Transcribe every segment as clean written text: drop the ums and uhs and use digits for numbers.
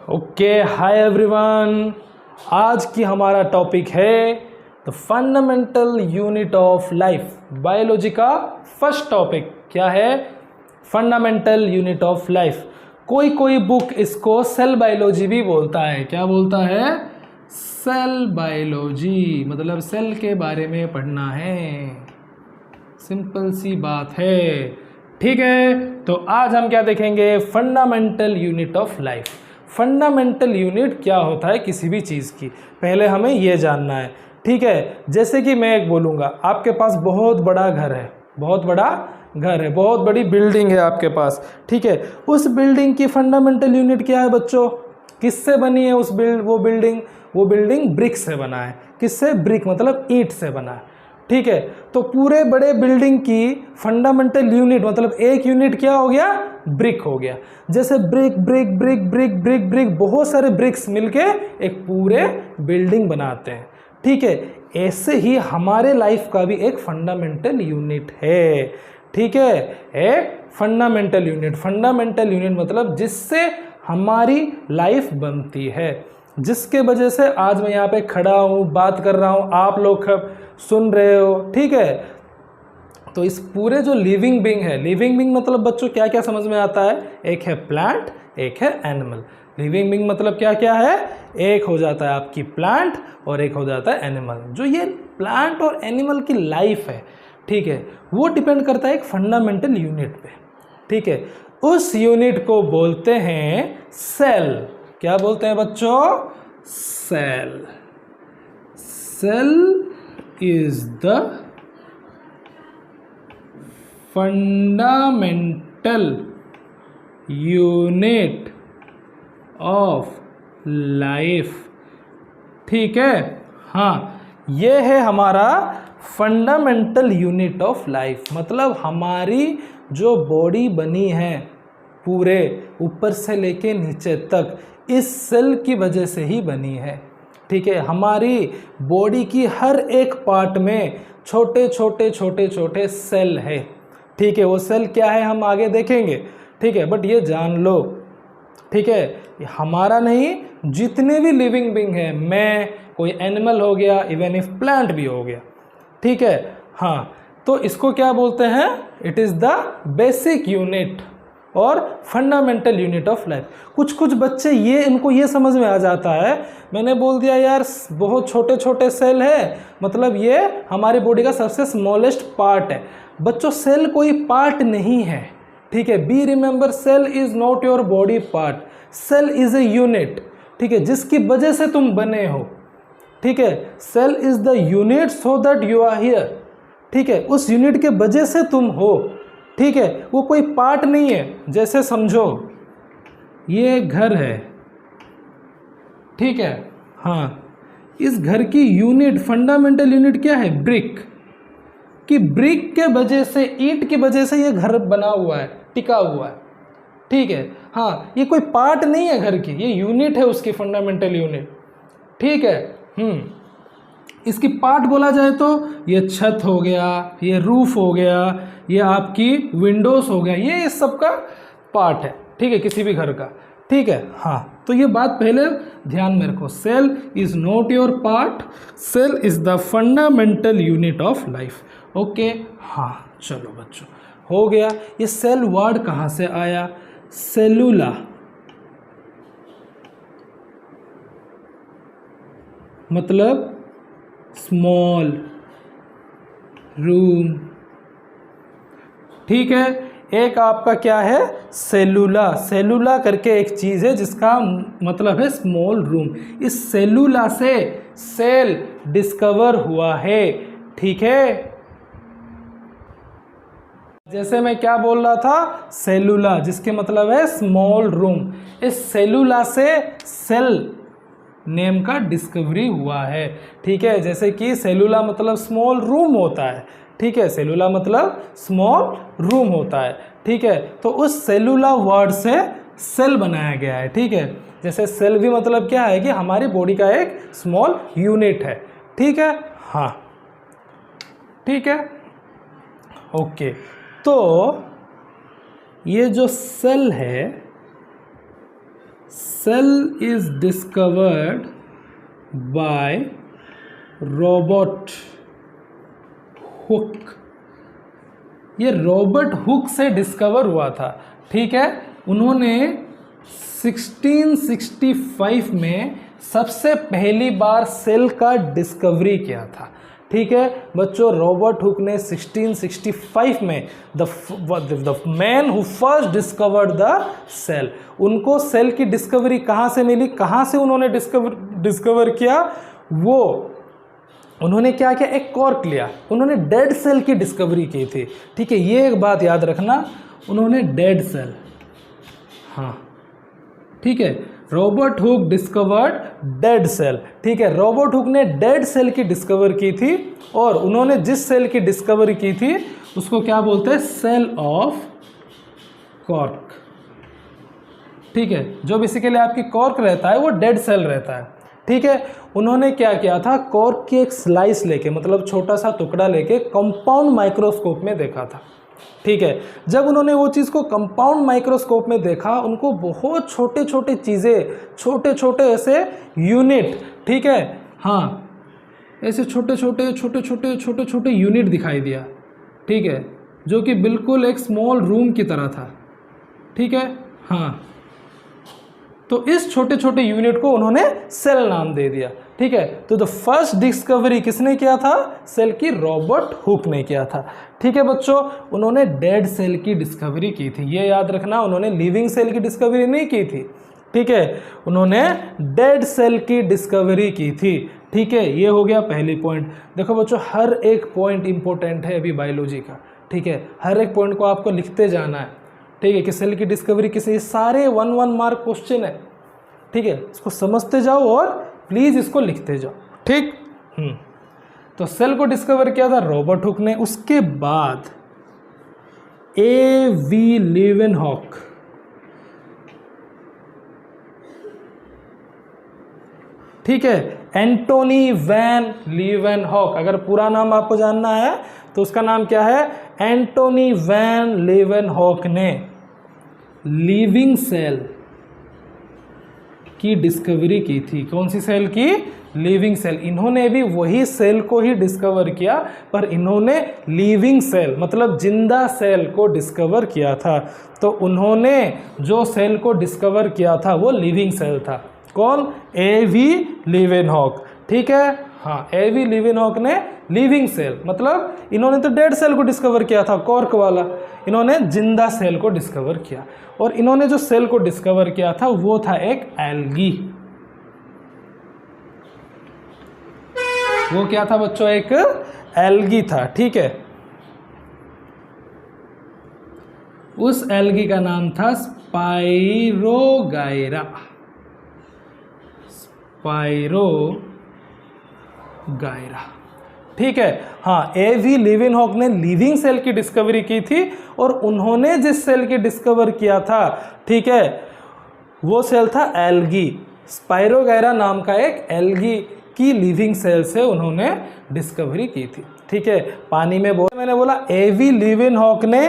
Okay, hi everyone. आज की हमारा टॉपिक है the fundamental unit of life. Biology का फर्स्ट टॉपिक क्या है? Fundamental unit of life. कोई कोई बुक इसको सेल बायोलॉजी भी बोलता है। क्या बोलता है? सेल बायोलॉजी, मतलब सेल के बारे में पढ़ना है। सिंपल सी बात है, ठीक है। तो आज हम क्या देखेंगे? Fundamental unit of life. Fundamental unit क्या होता है किसी भी चीज़ की, पहले हमें यह जानना है, ठीक है। जैसे कि मैं एक बोलूँगा, आपके पास बहुत बड़ा घर है, बहुत बड़ा घर है, बहुत बड़ी बिल्डिंग है आपके पास, ठीक है। उस बिल्डिंग की फंडामेंटल यूनिट क्या है बच्चों? किससे बनी है वो बिल्डिंग ब्रिक से बना है। किससे? ब्रिक मतलब ईंट से बना है, ठीक है। तो पूरे बड़े बिल्डिंग की फंडामेंटल यूनिट मतलब एक यूनिट क्या हो गया? ब्रिक हो गया। जैसे brick brick brick brick brick brick, बहुत सारे ब्रिक्स मिलके एक पूरे बिल्डिंग बनाते हैं, ठीक है। ऐसे ही हमारे लाइफ का भी एक फंडामेंटल यूनिट है, ठीक है। एक फंडामेंटल यूनिट मतलब जिससे हमारी लाइफ बनती है, जिसके वजह से आज मैं यहाँ पे खड़ा हूँ, बात कर रहा हूँ, आप लोग सुन रहे हो, ठीक है। तो इस पूरे जो लिविंग बीइंग मतलब बच्चों क्या क्या समझ में आता है? एक है प्लांट, एक है एनिमल। लिविंग बीइंग मतलब क्या क्या है? एक हो जाता है आपकी प्लांट और एक हो जाता है एनिमल। जो ये प्लांट और एनिमल की लाइफ है, ठीक है, वो डिपेंड करता है एक फंडामेंटल यूनिट पे, ठीक है। उस यूनिट को बोलते हैं सेल। क्या बोलते हैं बच्चों? Cell. Cell is the fundamental unit of life, ठीक है। हाँ, ये है हमारा फंडामेंटल यूनिट ऑफ लाइफ। मतलब हमारी जो बॉडी बनी है पूरे ऊपर से लेके नीचे तक, इस सेल की वजह से ही बनी है, ठीक है। हमारी बॉडी की हर एक पार्ट में छोटे छोटे सेल है, ठीक है। वो सेल क्या है हम आगे देखेंगे, ठीक है। बट ये जान लो, ठीक है, हमारा नहीं, जितने भी लिविंग बीइंग है, मैं, कोई एनिमल हो गया, इवन इफ प्लांट भी हो गया, ठीक है। हाँ, तो इसको क्या बोलते हैं? It is the basic unit और फंडामेंटल यूनिट ऑफ लाइफ। कुछ बच्चे इनको ये समझ में आ जाता है, मैंने बोल दिया यार बहुत छोटे छोटे सेल है, मतलब ये हमारी बॉडी का सबसे स्मॉलेस्ट पार्ट है। बच्चों, सेल कोई पार्ट नहीं है, ठीक है। Be remember, cell is not your body part, cell is a unit, ठीक है, जिसकी वजह से तुम बने हो, ठीक है। Cell is the unit so that you are here, ठीक है। उस यूनिट के वजह से तुम हो, ठीक है। वो कोई पार्ट नहीं है। जैसे समझो ये घर है, ठीक है। हाँ, इस घर की यूनिट, फंडामेंटल यूनिट क्या है? ब्रिक। कि ब्रिक के वजह से, ईंट की वजह से ये घर बना हुआ है, टिका हुआ है, ठीक है। हाँ, ये कोई पार्ट नहीं है घर की, ये यूनिट है उसकी, फंडामेंटल यूनिट, ठीक है। इसकी पार्ट बोला जाए तो ये छत हो गया, ये रूफ हो गया, ये आपकी विंडोज हो गया, ये इस सब का पार्ट है, ठीक है, किसी भी घर का, ठीक है। हाँ, तो ये बात पहले ध्यान में रखो। Cell is not your part, cell is the fundamental unit of life, okay. हाँ, चलो बच्चों, हो गया। ये सेल वर्ड कहाँ से आया? सेलुला, मतलब स्मॉल रूम, ठीक है। एक आपका क्या है? सेलुला। सेलुला करके एक चीज़ है जिसका मतलब है स्मॉल रूम। इस सेलुला से सेल डिस्कवर हुआ है, ठीक है। जैसे मैं क्या बोल रहा था? सेलुला, जिसके मतलब है स्मॉल रूम। इस सेलुला से सेल नेम का डिस्कवरी हुआ है, ठीक है। जैसे कि सेलुला मतलब स्मॉल रूम होता है, ठीक है। सेलुला मतलब स्मॉल रूम होता है, ठीक है। तो उस सेलुला वर्ड से सेल बनाया गया है, ठीक है। जैसे सेल भी मतलब क्या है कि हमारी बॉडी का एक स्मॉल यूनिट है, ठीक है। हाँ, ठीक है, ओके। तो ये जो सेल है, cell is discovered by Robert Hooke. ये रॉबर्ट हुक से डिस्कवर हुआ था, ठीक है। उन्होंने 1665 में सबसे पहली बार सेल का डिस्कवरी किया था, ठीक है बच्चों। रॉबर्ट हुक ने 1665 में the man who first discovered the cell, उनको सेल की डिस्कवरी कहाँ से मिली, कहाँ से उन्होंने डिस्कवर किया, वो उन्होंने क्या किया, एक कॉर्क लिया, उन्होंने डेड सेल की डिस्कवरी की थी, ठीक है। ये एक बात याद रखना, उन्होंने डेड सेल, हाँ ठीक है, Robert Hooke discovered dead cell, ठीक है। रॉबर्ट हुक ने डेड सेल की डिस्कवर की थी और उन्होंने जिस सेल की डिस्कवरी की थी उसको क्या बोलते हैं, सेल ऑफ कॉर्क, ठीक है। जो बेसिकली आपकी कॉर्क रहता है वो डेड सेल रहता है, ठीक है। उन्होंने क्या किया था, कॉर्क की एक स्लाइस लेके, मतलब छोटा सा टुकड़ा लेके कंपाउंड माइक्रोस्कोप में देखा था, ठीक है। जब उन्होंने वो चीज़ को कंपाउंड माइक्रोस्कोप में देखा, उनको बहुत छोटे छोटे चीज़ें, छोटे छोटे ऐसे यूनिट, ठीक है, हाँ ऐसे छोटे छोटे यूनिट दिखाई दिया, ठीक है, जो कि बिल्कुल एक स्मॉल रूम की तरह था, ठीक है, हाँ। तो इस छोटे छोटे यूनिट को उन्होंने सेल नाम दे दिया, ठीक है। तो द फर्स्ट डिस्कवरी किसने किया था, सेल की रॉबर्ट हुक ने किया था, ठीक है बच्चों। उन्होंने डेड सेल की डिस्कवरी की थी, ये याद रखना, उन्होंने लिविंग सेल की डिस्कवरी नहीं की थी, ठीक है, उन्होंने डेड सेल की डिस्कवरी की थी, ठीक है। ये हो गया पहली पॉइंट। देखो बच्चों, हर एक पॉइंट इंपॉर्टेंट है अभी बायोलॉजी का, ठीक है, हर एक पॉइंट को आपको लिखते जाना है, ठीक है, कि सेल की डिस्कवरी किसे, ये सारे 1 मार्क क्वेश्चन है, ठीक है। इसको समझते जाओ और प्लीज इसको लिखते जाओ, ठीक। तो सेल को डिस्कवर किया था रॉबर्ट हुक ने। उसके बाद A.V. लीवेनहॉक, ठीक है, एंटोनी वैन लीवेनहॉक, अगर पूरा नाम आपको जानना है तो उसका नाम क्या है, एंटोनी वैन लीवेनहॉक ने लिविंग सेल की डिस्कवरी की थी। कौन सी सेल की, लिविंग सेल। इन्होंने भी वही सेल को ही डिस्कवर किया, पर इन्होंने लिविंग सेल मतलब जिंदा सेल को डिस्कवर किया था। तो उन्होंने जो सेल को डिस्कवर किया था वो लिविंग सेल था। कौन, A.V. लीवेनहॉक, ठीक है, हाँ A.V. लीवेनहॉक ने लिविंग सेल, मतलब इन्होंने तो डेड सेल को डिस्कवर किया था, कॉर्क वाला, इन्होंने जिंदा सेल को डिस्कवर किया। और इन्होंने जो सेल को डिस्कवर किया था वो था एक एल्गी। वो क्या था बच्चों, एक एल्गी था, ठीक है। उस एल्गी का नाम था स्पाइरोगाइरा, स्पाइरोगाइरा, ठीक है, हाँ। A.V. लीवेनहॉक ने लिविंग सेल की डिस्कवरी की थी और उन्होंने जिस सेल की डिस्कवर किया था, ठीक है, वो सेल था एल्गी। स्पाइरोगाइरा नाम का एक एल्गी की लिविंग सेल से उन्होंने डिस्कवरी की थी, ठीक है। पानी में मैंने बोला A.V. लीवेनहॉक ने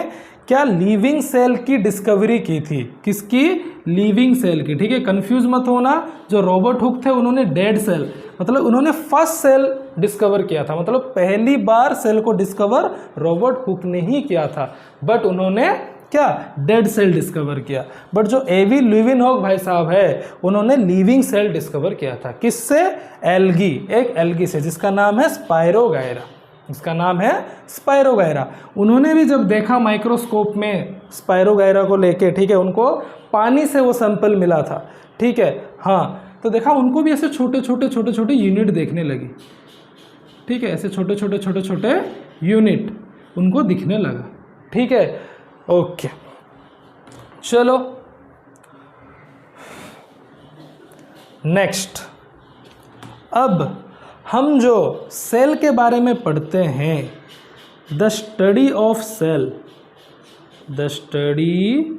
क्या लिविंग सेल की डिस्कवरी की थी, किसकी, लिविंग सेल की, ठीक है। कंफ्यूज मत होना, जो रॉबर्ट हुक थे उन्होंने डेड सेल, मतलब उन्होंने फर्स्ट सेल डिस्कवर किया था, मतलब पहली बार सेल को डिस्कवर रॉबर्ट हुक ने ही किया था, बट उन्होंने क्या, डेड सेल डिस्कवर किया। बट जो A.V. लीवेनहॉक भाई साहब है, उन्होंने लिविंग सेल डिस्कवर किया था, किससे, एल्गी, एक एल्गी से जिसका नाम है स्पाइरोगाइरा, इसका नाम है स्पाइरोगाइरा। उन्होंने भी जब देखा माइक्रोस्कोप में स्पाइरोगाइरा को लेके, ठीक है, उनको पानी से वो सैंपल मिला था, ठीक है, हाँ। तो देखा उनको भी ऐसे छोटे छोटे यूनिट देखने लगी, ठीक है, ऐसे छोटे छोटे यूनिट उनको दिखने लगा, ठीक है, ओके। चलो नेक्स्ट, अब हम जो सेल के बारे में पढ़ते हैं, the study of cell, the study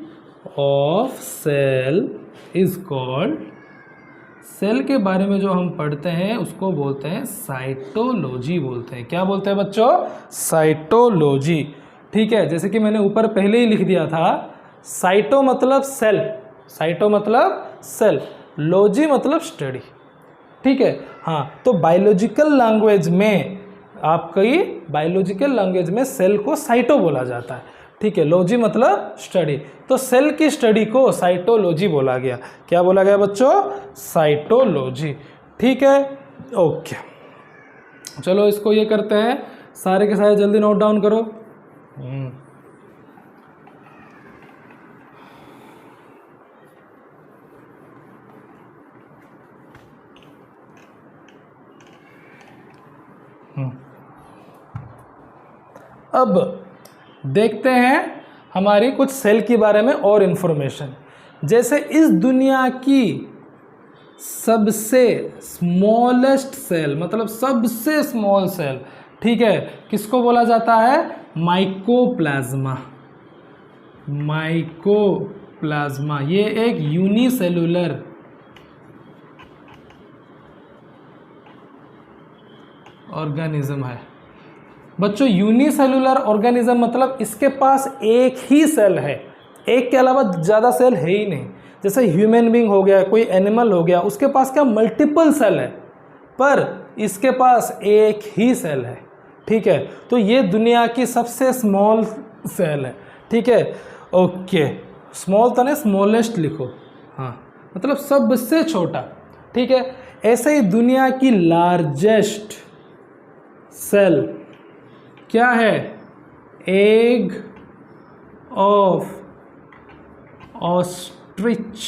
of cell is called, cell के बारे में जो हम पढ़ते हैं उसको बोलते हैं साइटोलॉजी बोलते हैं। क्या बोलते हैं बच्चों, साइटोलॉजी, ठीक है। जैसे कि मैंने ऊपर पहले ही लिख दिया था, साइटो मतलब सेल, साइटो मतलब सेल, लॉजी मतलब स्टडी, ठीक है। हाँ, तो बायोलॉजिकल लैंग्वेज में आपकी बायोलॉजिकल लैंग्वेज में सेल को साइटो बोला जाता है, ठीक है। लॉजी मतलब स्टडी, तो सेल की स्टडी को साइटोलॉजी बोला गया। क्या बोला गया बच्चों? साइटोलॉजी, ठीक है। ओके, चलो इसको ये करते हैं, सारे के सारे जल्दी नोट डाउन करो। अब देखते हैं हमारी कुछ सेल के बारे में और इन्फॉर्मेशन। जैसे इस दुनिया की सबसे स्मॉलेस्ट सेल, मतलब सबसे स्मॉल सेल, ठीक है, किसको बोला जाता है? माइकोप्लाज्मा। माइकोप्लाज्मा ये एक यूनिसेलुलर ऑर्गेनिज्म है बच्चों। यूनिसेलुलर ऑर्गेनिज्म मतलब इसके पास एक ही सेल है, एक के अलावा ज़्यादा सेल है ही नहीं। जैसे ह्यूमन बीइंग हो गया, कोई एनिमल हो गया, उसके पास क्या मल्टीपल सेल है, पर इसके पास एक ही सेल है, ठीक है। तो ये दुनिया की सबसे स्मॉल सेल है, ठीक है। ओके, स्मॉल तो नहीं, स्मॉलेस्ट लिखो, हाँ, मतलब सबसे छोटा, ठीक है। ऐसे ही दुनिया की लार्जेस्ट सेल क्या है? एग ऑफ ऑस्ट्रिच,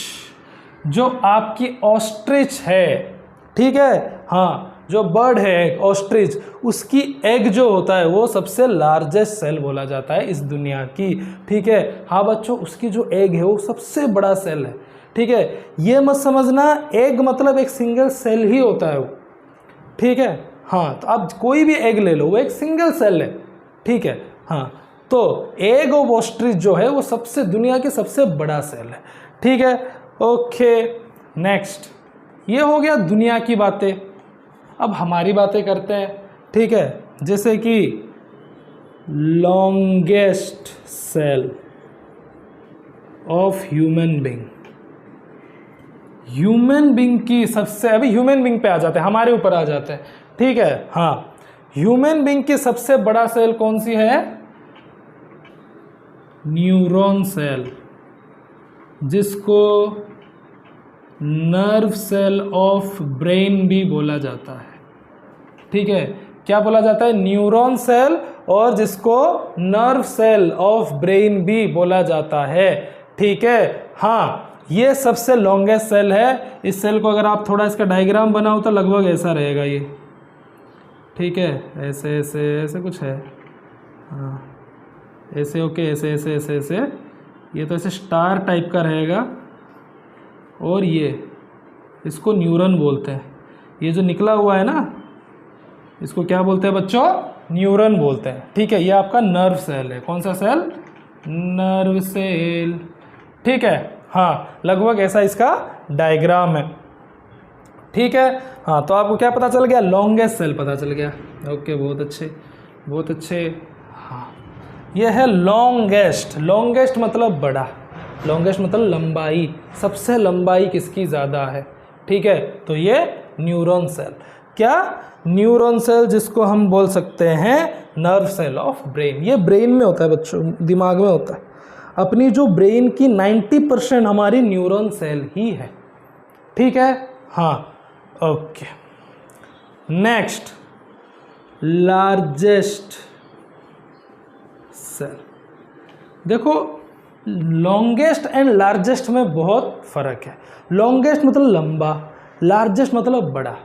जो आपकी ऑस्ट्रिच है, ठीक है, हाँ, जो बर्ड है ऑस्ट्रिच, उसकी एग जो होता है वो सबसे लार्जेस्ट सेल बोला जाता है इस दुनिया की, ठीक है। हाँ बच्चों, उसकी जो एग है वो सबसे बड़ा सेल है, ठीक है। ये मत समझना एग मतलब एक सिंगल सेल ही होता है वो, ठीक है। हाँ, तो आप कोई भी एग ले लो, वो एक सिंगल सेल है, ठीक है। हाँ, तो एग ऑफ ऑस्ट्रिच जो है वो सबसे दुनिया की सबसे बड़ा सेल है, ठीक है। ओके, नेक्स्ट, ये हो गया दुनिया की बातें। अब हमारी बातें करते हैं, ठीक है। जैसे कि longest cell of human being. Human being की सबसे, अभी ह्यूमन बीइंग पे आ जाते हैं, हमारे ऊपर आ जाते हैं, ठीक है। हाँ, ह्यूमन बीइंग की सबसे बड़ा सेल कौन सी है? न्यूरॉन सेल, जिसको नर्व सेल ऑफ ब्रेन भी बोला जाता है, ठीक है। क्या बोला जाता है? न्यूरॉन सेल, और जिसको नर्व सेल ऑफ ब्रेन भी बोला जाता है, ठीक है। हाँ, ये सबसे लॉन्गेस्ट सेल है। इस सेल को अगर आप थोड़ा इसका डायग्राम बनाओ तो लगभग ऐसा रहेगा ये, ठीक है, ऐसे ऐसे ऐसे कुछ है, हाँ, ऐसे, ओके, ऐसे ऐसे ऐसे ऐसे, ये तो ऐसे स्टार टाइप का रहेगा, और ये इसको न्यूरॉन बोलते हैं। ये जो निकला हुआ है ना, इसको क्या बोलते हैं बच्चों? न्यूरॉन बोलते हैं, ठीक है। ये आपका नर्व सेल है। कौन सा सेल? नर्व सेल, ठीक है। हाँ, लगभग ऐसा इसका डायग्राम है, ठीक है। हाँ, तो आपको क्या पता चल गया? लॉन्गेस्ट सेल पता चल गया। ओके, बहुत अच्छे, बहुत अच्छे। हाँ, यह है लॉन्गेस्ट। लॉन्गेस्ट मतलब बड़ा, लॉन्गेस्ट मतलब लंबाई, सबसे लंबाई किसकी ज़्यादा है, ठीक है। तो ये न्यूरॉन सेल, क्या? न्यूरॉन सेल, जिसको हम बोल सकते हैं नर्व सेल ऑफ ब्रेन। ये ब्रेन में होता है बच्चों, दिमाग में होता है। अपनी जो ब्रेन की 90% हमारी न्यूरॉन सेल ही है, ठीक है। हाँ, ओके, नेक्स्ट, लार्जेस्ट सेल। देखो, लॉन्गेस्ट एंड लार्जेस्ट में बहुत फ़र्क है। लॉन्गेस्ट मतलब लंबा, लार्जेस्ट मतलब बड़ा,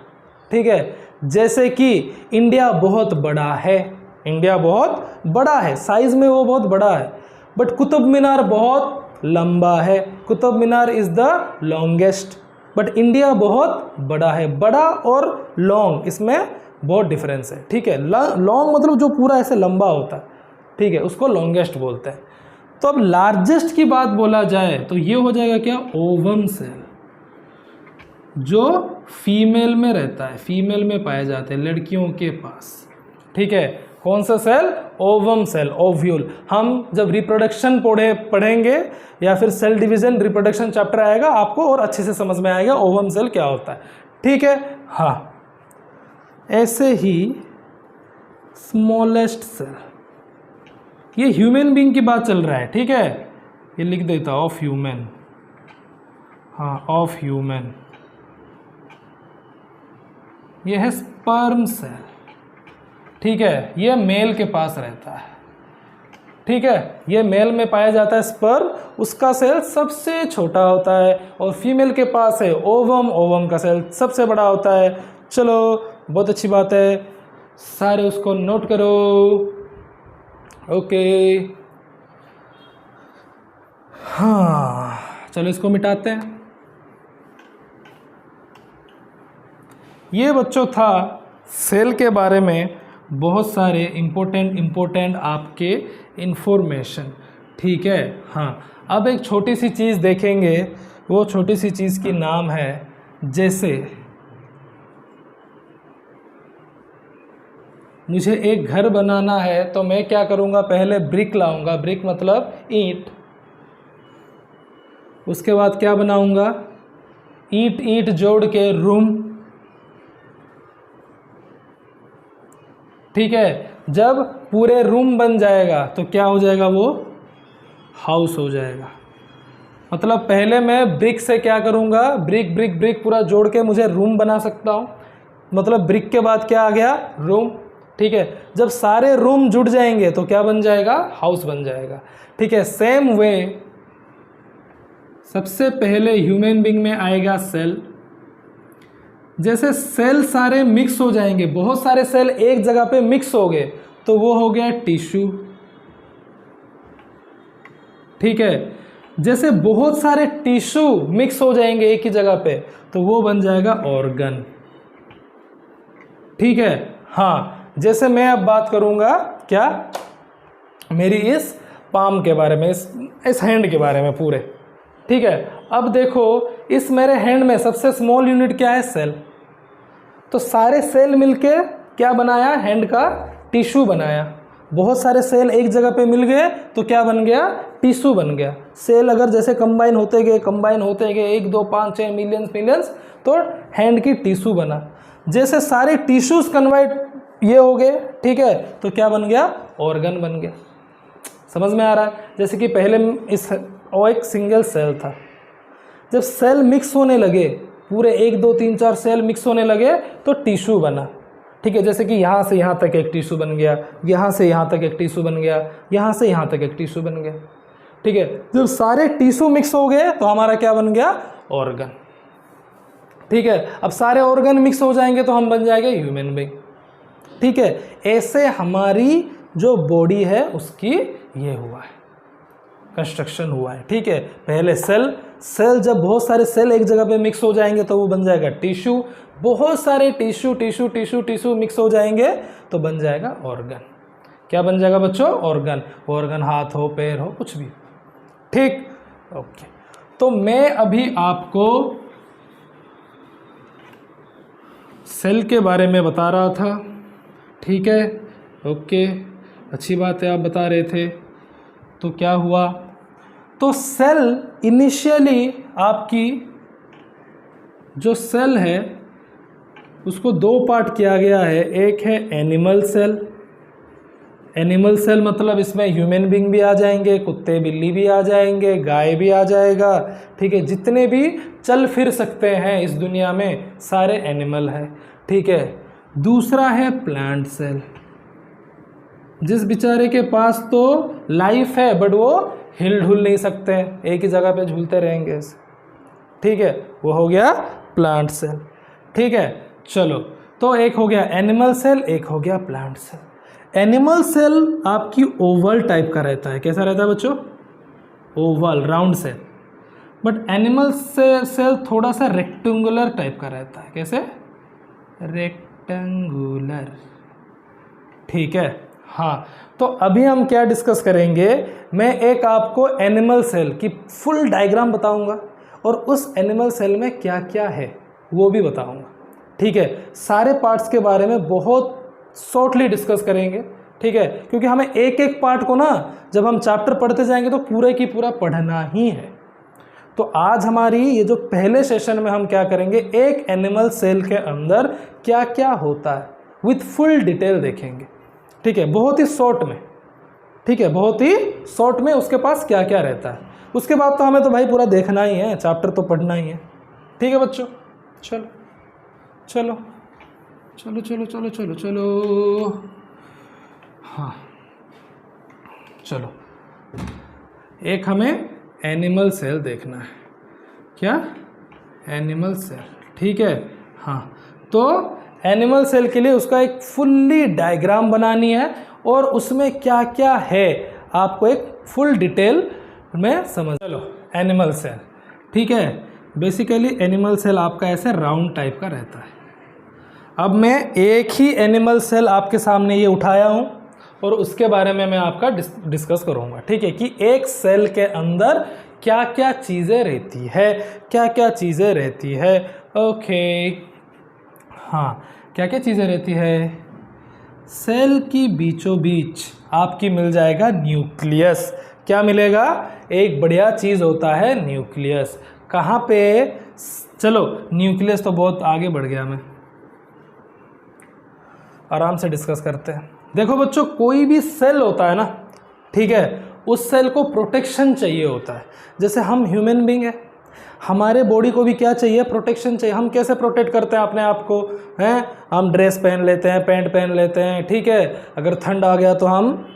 ठीक है। जैसे कि इंडिया बहुत बड़ा है, इंडिया बहुत बड़ा है, साइज़ में वो बहुत बड़ा है, बट कुतुब मीनार बहुत लंबा है। Qutub Minar is the longest, but India बहुत बड़ा है। बड़ा और लॉन्ग, इसमें बहुत डिफरेंस है, ठीक है। लॉन्ग मतलब जो पूरा ऐसे लंबा होता है, ठीक है, उसको लॉन्गेस्ट बोलते हैं। तो अब लार्जेस्ट की बात बोला जाए तो ये हो जाएगा क्या? ओवम सेल, जो फीमेल में रहता है, फीमेल में पाए जाते हैं, लड़कियों के पास, ठीक है। कौन सा सेल? Ovum cell, ovule. हम जब रिप्रोडक्शन पढ़ेंगे या फिर सेल डिवीजन रिप्रोडक्शन चैप्टर आएगा आपको और अच्छे से समझ में आएगा ओवम सेल क्या होता है। ठीक है, हाँ। ऐसे ही स्मॉलेस्ट सेल, ये ह्यूमन बीइंग की बात चल रहा है, ठीक है, ये लिख देता ऑफ ह्यूमन, हाँ ऑफ ह्यूमन। ये है स्पर्म सेल, ठीक है, ये मेल के पास रहता है, ठीक है, ये मेल में पाया जाता है स्पर्म, उसका सेल सबसे छोटा होता है, और फीमेल के पास है ओवम, ओवम का सेल सबसे बड़ा होता है। चलो बहुत अच्छी बात है, सारे उसको नोट करो। ओके, हाँ चलो इसको मिटाते हैं। ये बच्चों था सेल के बारे में बहुत सारे इम्पोर्टेंट आपके इंफॉर्मेशन, ठीक है। हाँ, अब एक छोटी सी चीज़ देखेंगे, वो छोटी सी चीज़ की नाम है, जैसे मुझे एक घर बनाना है तो मैं क्या करूँगा, पहले ब्रिक लाऊंगा, ब्रिक मतलब ईंट, उसके बाद क्या बनाऊंगा, ईंट जोड़ के रूम, ठीक है। जब पूरे रूम बन जाएगा तो क्या हो जाएगा, वो हाउस हो जाएगा। मतलब पहले मैं ब्रिक से क्या करूँगा, ब्रिक ब्रिक ब्रिक पूरा जोड़ के मुझे रूम बना सकता हूँ, मतलब ब्रिक के बाद क्या आ गया, रूम, ठीक है। जब सारे रूम जुड़ जाएंगे तो क्या बन जाएगा, हाउस बन जाएगा, ठीक है। सेम वे सबसे पहले ह्यूमन बीइंग में आएगा सेल, जैसे सेल सारे मिक्स हो जाएंगे, बहुत सारे सेल एक जगह पे मिक्स हो गए तो वो हो गया टिश्यू, ठीक है। जैसे बहुत सारे टिश्यू मिक्स हो जाएंगे एक ही जगह पे तो वो बन जाएगा ऑर्गन, ठीक है। हाँ, जैसे मैं अब बात करूंगा क्या, मेरी इस पाम के बारे में, इस हैंड के बारे में पूरे, ठीक है। अब देखो इस मेरे हैंड में सबसे स्मॉल यूनिट क्या है, सेल। तो सारे सेल मिलके क्या बनाया, हैंड का टिश्यू बनाया। बहुत सारे सेल एक जगह पे मिल गए तो क्या बन गया, टिश्यू बन गया। सेल अगर जैसे कंबाइन होते गए 1 2 5 6 मिलियंस तो हैंड की टिश्यू बना। जैसे सारे टिश्यूज कन्वर्ट ये हो गए, ठीक है, तो क्या बन गया, ऑर्गन बन गया। समझ में आ रहा है? जैसे कि पहले इस और एक सिंगल सेल था, जब सेल मिक्स होने लगे, पूरे 1 2 3 4 सेल मिक्स होने लगे तो टिश्यू बना, ठीक है। जैसे कि यहाँ से यहाँ तक एक टिश्यू बन गया, यहाँ से यहाँ तक एक टिश्यू बन गया, यहाँ से यहाँ तक एक टिश्यू बन गया, ठीक है। जब सारे टिश्यू मिक्स हो गए तो हमारा क्या बन गया, ऑर्गन, ठीक है। अब सारे ऑर्गन मिक्स हो जाएंगे तो हम बन जाएंगे ह्यूमन बीइंग, ठीक है। ऐसे हमारी जो बॉडी है उसकी ये हुआ है, कंस्ट्रक्शन हुआ है, ठीक है। पहले सेल जब बहुत सारे सेल एक जगह पे मिक्स हो जाएंगे तो वो बन जाएगा टिश्यू, बहुत सारे टिश्यू मिक्स हो जाएंगे तो बन जाएगा ऑर्गन। क्या बन जाएगा बच्चों, ऑर्गन, हाथ हो, पैर हो, कुछ भी, ठीक, ओके। तो मैं अभी आपको सेल के बारे में बता रहा था, ठीक है, ओके, अच्छी बात है, आप बता रहे थे। तो क्या हुआ, तो सेल इनिशियली आपकी जो सेल है उसको 2 पार्ट किया गया है। एक है एनिमल सेल, एनिमल सेल मतलब इसमें ह्यूमन बीइंग भी आ जाएंगे, कुत्ते बिल्ली भी आ जाएंगे, गाय भी आ जाएगा, ठीक है। जितने भी चल फिर सकते हैं इस दुनिया में सारे एनिमल है, ठीक है। दूसरा है प्लांट सेल, जिस बेचारे के पास तो लाइफ है बट वो हिल ढुल नहीं सकते, एक ही जगह पे झूलते रहेंगे, ठीक है, वो हो गया प्लांट सेल, ठीक है। चलो, तो एक हो गया एनिमल सेल, एक हो गया प्लांट सेल। एनिमल सेल आपकी ओवल टाइप का रहता है, कैसा रहता है बच्चों, oval, round cell. But animal cell थोड़ा सा रेक्टेंगुलर टाइप का रहता है, कैसे, रेक्टेंगुलर, ठीक है। हाँ, तो अभी हम क्या डिस्कस करेंगे, मैं एक आपको एनिमल सेल की फुल डायग्राम बताऊंगा और उस एनिमल सेल में क्या क्या है वो भी बताऊंगा, ठीक है। सारे पार्ट्स के बारे में बहुत शॉर्टली डिस्कस करेंगे, ठीक है, क्योंकि हमें एक एक पार्ट को ना जब हम चैप्टर पढ़ते जाएंगे तो पूरे की पूरा पढ़ना ही है। तो आज हमारी ये जो पहले सेशन में हम क्या करेंगे, एक एनिमल सेल के अंदर क्या क्या होता है विथ फुल डिटेल देखेंगे। ठीक है, बहुत ही शॉर्ट में। ठीक है, बहुत ही शॉर्ट में उसके पास क्या क्या रहता है। उसके बाद तो हमें तो भाई पूरा देखना ही है, चैप्टर तो पढ़ना ही है। ठीक है बच्चों, चलो चलो चलो चलो चलो चलो चलो, हाँ चलो, एक हमें एनिमल सेल देखना है। क्या? Animal cell. ठीक है, हाँ, तो एनिमल सेल के लिए उसका एक फुल्ली डायग्राम बनानी है और उसमें क्या क्या है आपको एक फुल डिटेल में समझ। चलो, एनिमल सेल। ठीक है, बेसिकली एनिमल सेल आपका ऐसे राउंड टाइप का रहता है। अब मैं एक ही एनिमल सेल आपके सामने ये उठाया हूँ और उसके बारे में मैं आपका डिस्कस करूँगा। ठीक है, कि एक सेल के अंदर क्या क्या चीज़ें रहती है, क्या क्या चीज़ें रहती है। ओके, हाँ, क्या क्या चीज़ें रहती है। सेल की बीचों बीच आपकी मिल जाएगा न्यूक्लियस। क्या मिलेगा? एक बढ़िया चीज़ होता है न्यूक्लियस। कहाँ पे? चलो, न्यूक्लियस तो बहुत आगे बढ़ गया, मैं आराम से डिस्कस करते हैं। देखो बच्चों, कोई भी सेल होता है ना, ठीक है, उस सेल को प्रोटेक्शन चाहिए होता है। जैसे हम ह्यूमन बींग है, हमारे बॉडी को भी क्या चाहिए? प्रोटेक्शन चाहिए। हम कैसे प्रोटेक्ट करते हैं अपने आप को? हैं, हम ड्रेस पहन लेते हैं, पैंट पहन लेते हैं। ठीक है, अगर ठंड आ गया तो हम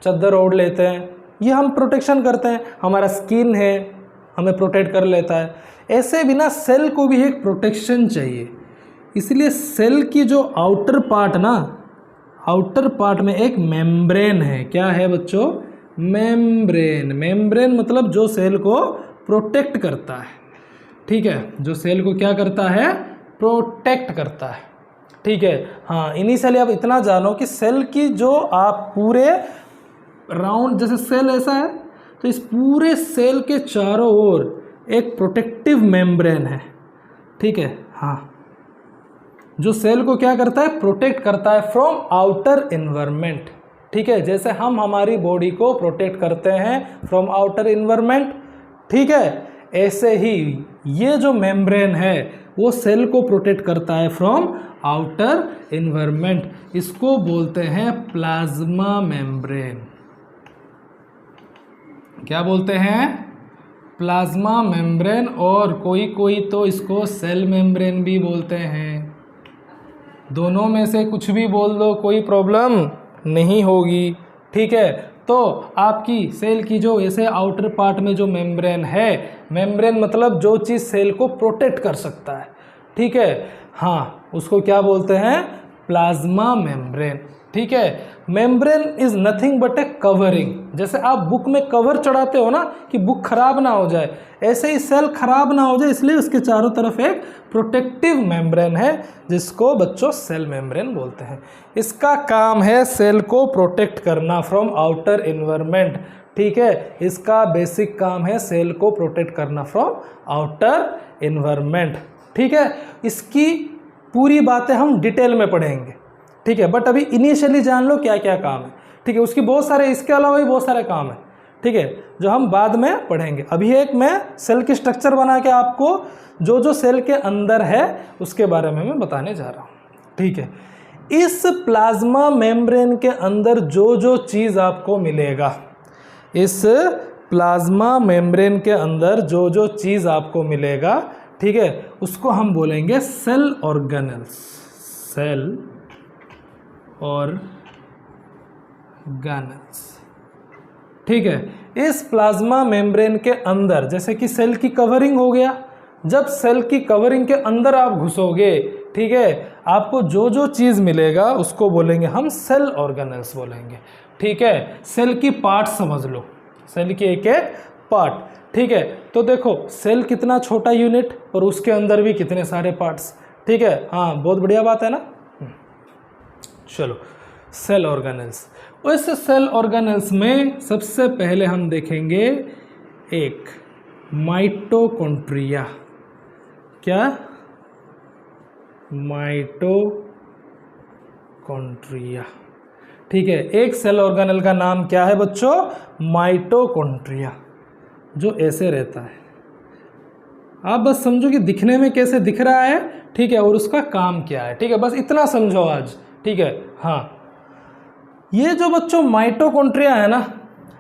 चादर ओढ़ लेते हैं, ये हम प्रोटेक्शन करते हैं। हमारा स्किन है, हमें प्रोटेक्ट कर लेता है। ऐसे बिना सेल को भी एक प्रोटेक्शन चाहिए। इसलिए सेल की जो आउटर पार्ट ना, आउटर पार्ट में एक मेम्ब्रेन है। क्या है बच्चों? मेम्ब्रेन। मेम्ब्रेन मतलब जो सेल को प्रोटेक्ट करता है। ठीक है, जो सेल को क्या करता है? प्रोटेक्ट करता है। ठीक है, हाँ, इनिशियली आप इतना जानो कि सेल की जो आप पूरे राउंड, जैसे सेल ऐसा है तो इस पूरे सेल के चारों ओर एक प्रोटेक्टिव मेम्ब्रेन है। ठीक है, हाँ, जो सेल को क्या करता है? प्रोटेक्ट करता है फ्रॉम आउटर इन्वायरमेंट। ठीक है, जैसे हम हमारी बॉडी को प्रोटेक्ट करते हैं फ्रॉम आउटर इन्वायरमेंट, ठीक है, ऐसे ही ये जो मेम्ब्रेन है वो सेल को प्रोटेक्ट करता है फ्रॉम आउटर इन्वायरमेंट। इसको बोलते हैं प्लाज्मा मेम्ब्रेन। क्या बोलते हैं? Plasma membrane. और कोई कोई तो इसको सेल मेम्ब्रेन भी बोलते हैं। दोनों में से कुछ भी बोल दो, कोई प्रॉब्लम नहीं होगी। ठीक है, तो आपकी सेल की जो ऐसे आउटर पार्ट में जो मेम्ब्रेन है, मेम्ब्रेन मतलब जो चीज़ सेल को प्रोटेक्ट कर सकता है। ठीक है, हाँ, उसको क्या बोलते हैं? Plasma membrane. ठीक है, membrane is nothing but A covering. जैसे आप बुक में कवर चढ़ाते हो ना कि बुक खराब ना हो जाए, ऐसे ही सेल खराब ना हो जाए, इसलिए उसके चारों तरफ एक प्रोटेक्टिव मेम्ब्रेन है जिसको बच्चों सेल मेम्ब्रेन बोलते हैं। इसका काम है सेल को प्रोटेक्ट करना फ्रॉम आउटर इन्वायरमेंट। ठीक है, इसका बेसिक काम है सेल को प्रोटेक्ट करना फ्रॉम आउटर इन्वायरमेंट। ठीक है, इसकी पूरी बातें हम डिटेल में पढ़ेंगे। ठीक है, बट अभी इनिशियली जान लो क्या क्या काम है। ठीक है, उसकी बहुत सारे, इसके अलावा भी बहुत सारे काम है। ठीक है, जो हम बाद में पढ़ेंगे। अभी एक मैं सेल की स्ट्रक्चर बना के आपको जो जो सेल के अंदर है उसके बारे में मैं बताने जा रहा हूँ। ठीक है, इस प्लाज्मा मेम्ब्रेन के अंदर जो जो चीज़ आपको मिलेगा, इस प्लाज्मा मेम्ब्रेन के अंदर जो जो चीज़ आपको मिलेगा, ठीक है, उसको हम बोलेंगे सेल ऑर्गेनेल्स। Cell organelles. ठीक है, इस प्लाज्मा मेम्ब्रेन के अंदर, जैसे कि सेल की कवरिंग हो गया, जब सेल की कवरिंग के अंदर आप घुसोगे, ठीक है, आपको जो जो चीज़ मिलेगा उसको बोलेंगे हम सेल ऑर्गेनेल्स बोलेंगे। ठीक है, सेल की पार्ट समझ लो, सेल की एक एक पार्ट। ठीक है, तो देखो सेल कितना छोटा यूनिट और उसके अंदर भी कितने सारे पार्ट्स। ठीक है, हाँ, बहुत बढ़िया बात है ना। चलो, सेल ऑर्गेनेल्स। उस सेल ऑर्गेनेल्स में सबसे पहले हम देखेंगे एक माइटोकॉन्ड्रिया। क्या? माइटोकॉन्ड्रिया। ठीक है, एक सेल ऑर्गेनेल का नाम क्या है बच्चों? माइटोकॉन्ड्रिया, जो ऐसे रहता है। आप बस समझो कि दिखने में कैसे दिख रहा है, ठीक है, और उसका काम क्या है, ठीक है, बस इतना समझो आज, ठीक है। हाँ, ये जो बच्चों माइटोकॉन्ड्रिया है ना,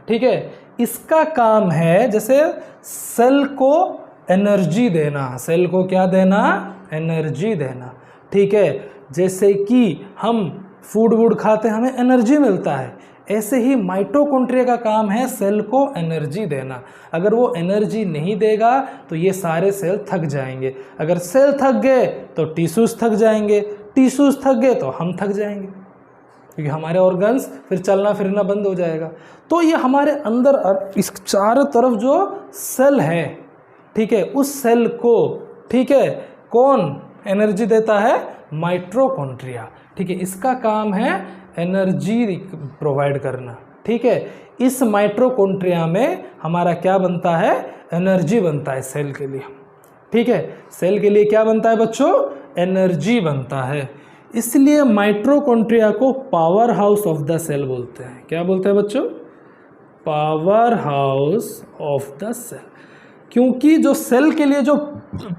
ठीक है, इसका काम है जैसे सेल को एनर्जी देना। सेल को क्या देना? एनर्जी देना, ठीक है। जैसे कि हम फूड वूड खाते हैं, हमें एनर्जी मिलता है, ऐसे ही माइटोकॉन्ड्रिया का काम है सेल को एनर्जी देना। अगर वो एनर्जी नहीं देगा तो ये सारे सेल थक जाएंगे, अगर सेल थक गए तो टिश्यूज थक जाएंगे, टिश्यूज थक गए तो हम थक जाएंगे, क्योंकि हमारे ऑर्गन्स फिर चलना फिरना बंद हो जाएगा। तो ये हमारे अंदर इस चारों तरफ जो सेल है, ठीक है, उस सेल को, ठीक है, कौन एनर्जी देता है? माइटोकॉन्ड्रिया, ठीक है, इसका काम है एनर्जी प्रोवाइड करना, ठीक है। इस माइटोकॉन्ड्रिया में हमारा क्या बनता है? एनर्जी बनता है सेल के लिए, ठीक है। सेल के लिए क्या बनता है बच्चों? एनर्जी बनता है। इसलिए माइटोकॉन्ड्रिया को power house of the cell बोलते हैं। क्या बोलते हैं बच्चों? Power house of the cell, क्योंकि जो सेल के लिए जो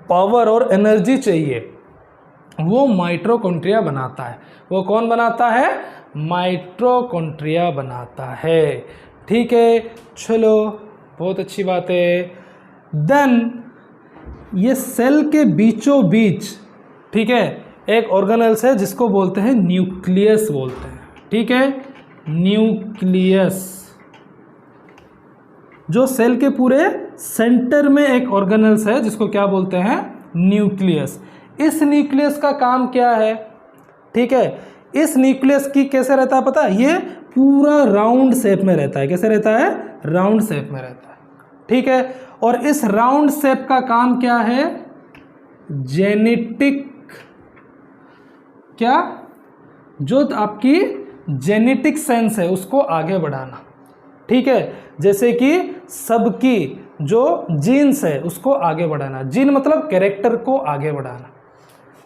पावर और एनर्जी चाहिए वो माइटोकॉन्ड्रिया बनाता है। वो कौन बनाता है? माइटोकॉन्ड्रिया बनाता है, ठीक है। चलो, बहुत अच्छी बात है। देन ये सेल के बीचों बीच, ठीक है, एक ऑर्गेनेल्स है जिसको बोलते हैं न्यूक्लियस बोलते हैं, ठीक है, न्यूक्लियस। जो सेल के पूरे सेंटर में एक ऑर्गेनेल्स है जिसको क्या बोलते हैं? न्यूक्लियस। इस न्यूक्लियस का काम क्या है? ठीक है, इस न्यूक्लियस की कैसे रहता है पता है? ये पूरा राउंड शेप में रहता है। कैसे रहता है? राउंड शेप में रहता है, ठीक है। और इस राउंड शेप का काम क्या है? जेनेटिक, क्या? जो आपकी जेनेटिक सेंस है उसको आगे बढ़ाना, ठीक है। जैसे कि सबकी जो जीन्स है उसको आगे बढ़ाना। जीन मतलब कैरेक्टर को आगे बढ़ाना,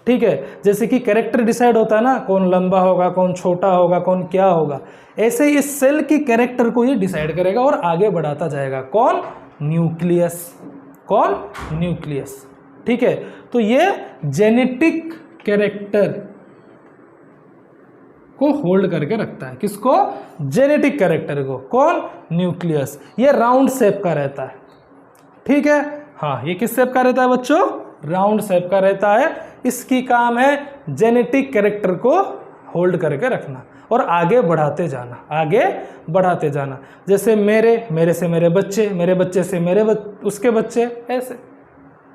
ठीक है। जैसे कि कैरेक्टर डिसाइड होता है ना, कौन लंबा होगा, कौन छोटा होगा, कौन क्या होगा, ऐसे ही इस सेल की कैरेक्टर को ये डिसाइड करेगा और आगे बढ़ाता जाएगा। कौन? न्यूक्लियस। कौन? न्यूक्लियस, ठीक है। तो ये जेनेटिक कैरेक्टर को होल्ड करके रखता है। किसको? जेनेटिक कैरेक्टर को। कौन? न्यूक्लियस। ये राउंड शेप का रहता है, ठीक है। हाँ, ये किस शेप का रहता है बच्चों? राउंड शेप का रहता है। इसकी काम है जेनेटिक कैरेक्टर को होल्ड करके रखना और आगे बढ़ाते जाना, आगे बढ़ाते जाना। जैसे मेरे से मेरे बच्चे, मेरे बच्चे से उसके बच्चे, ऐसे।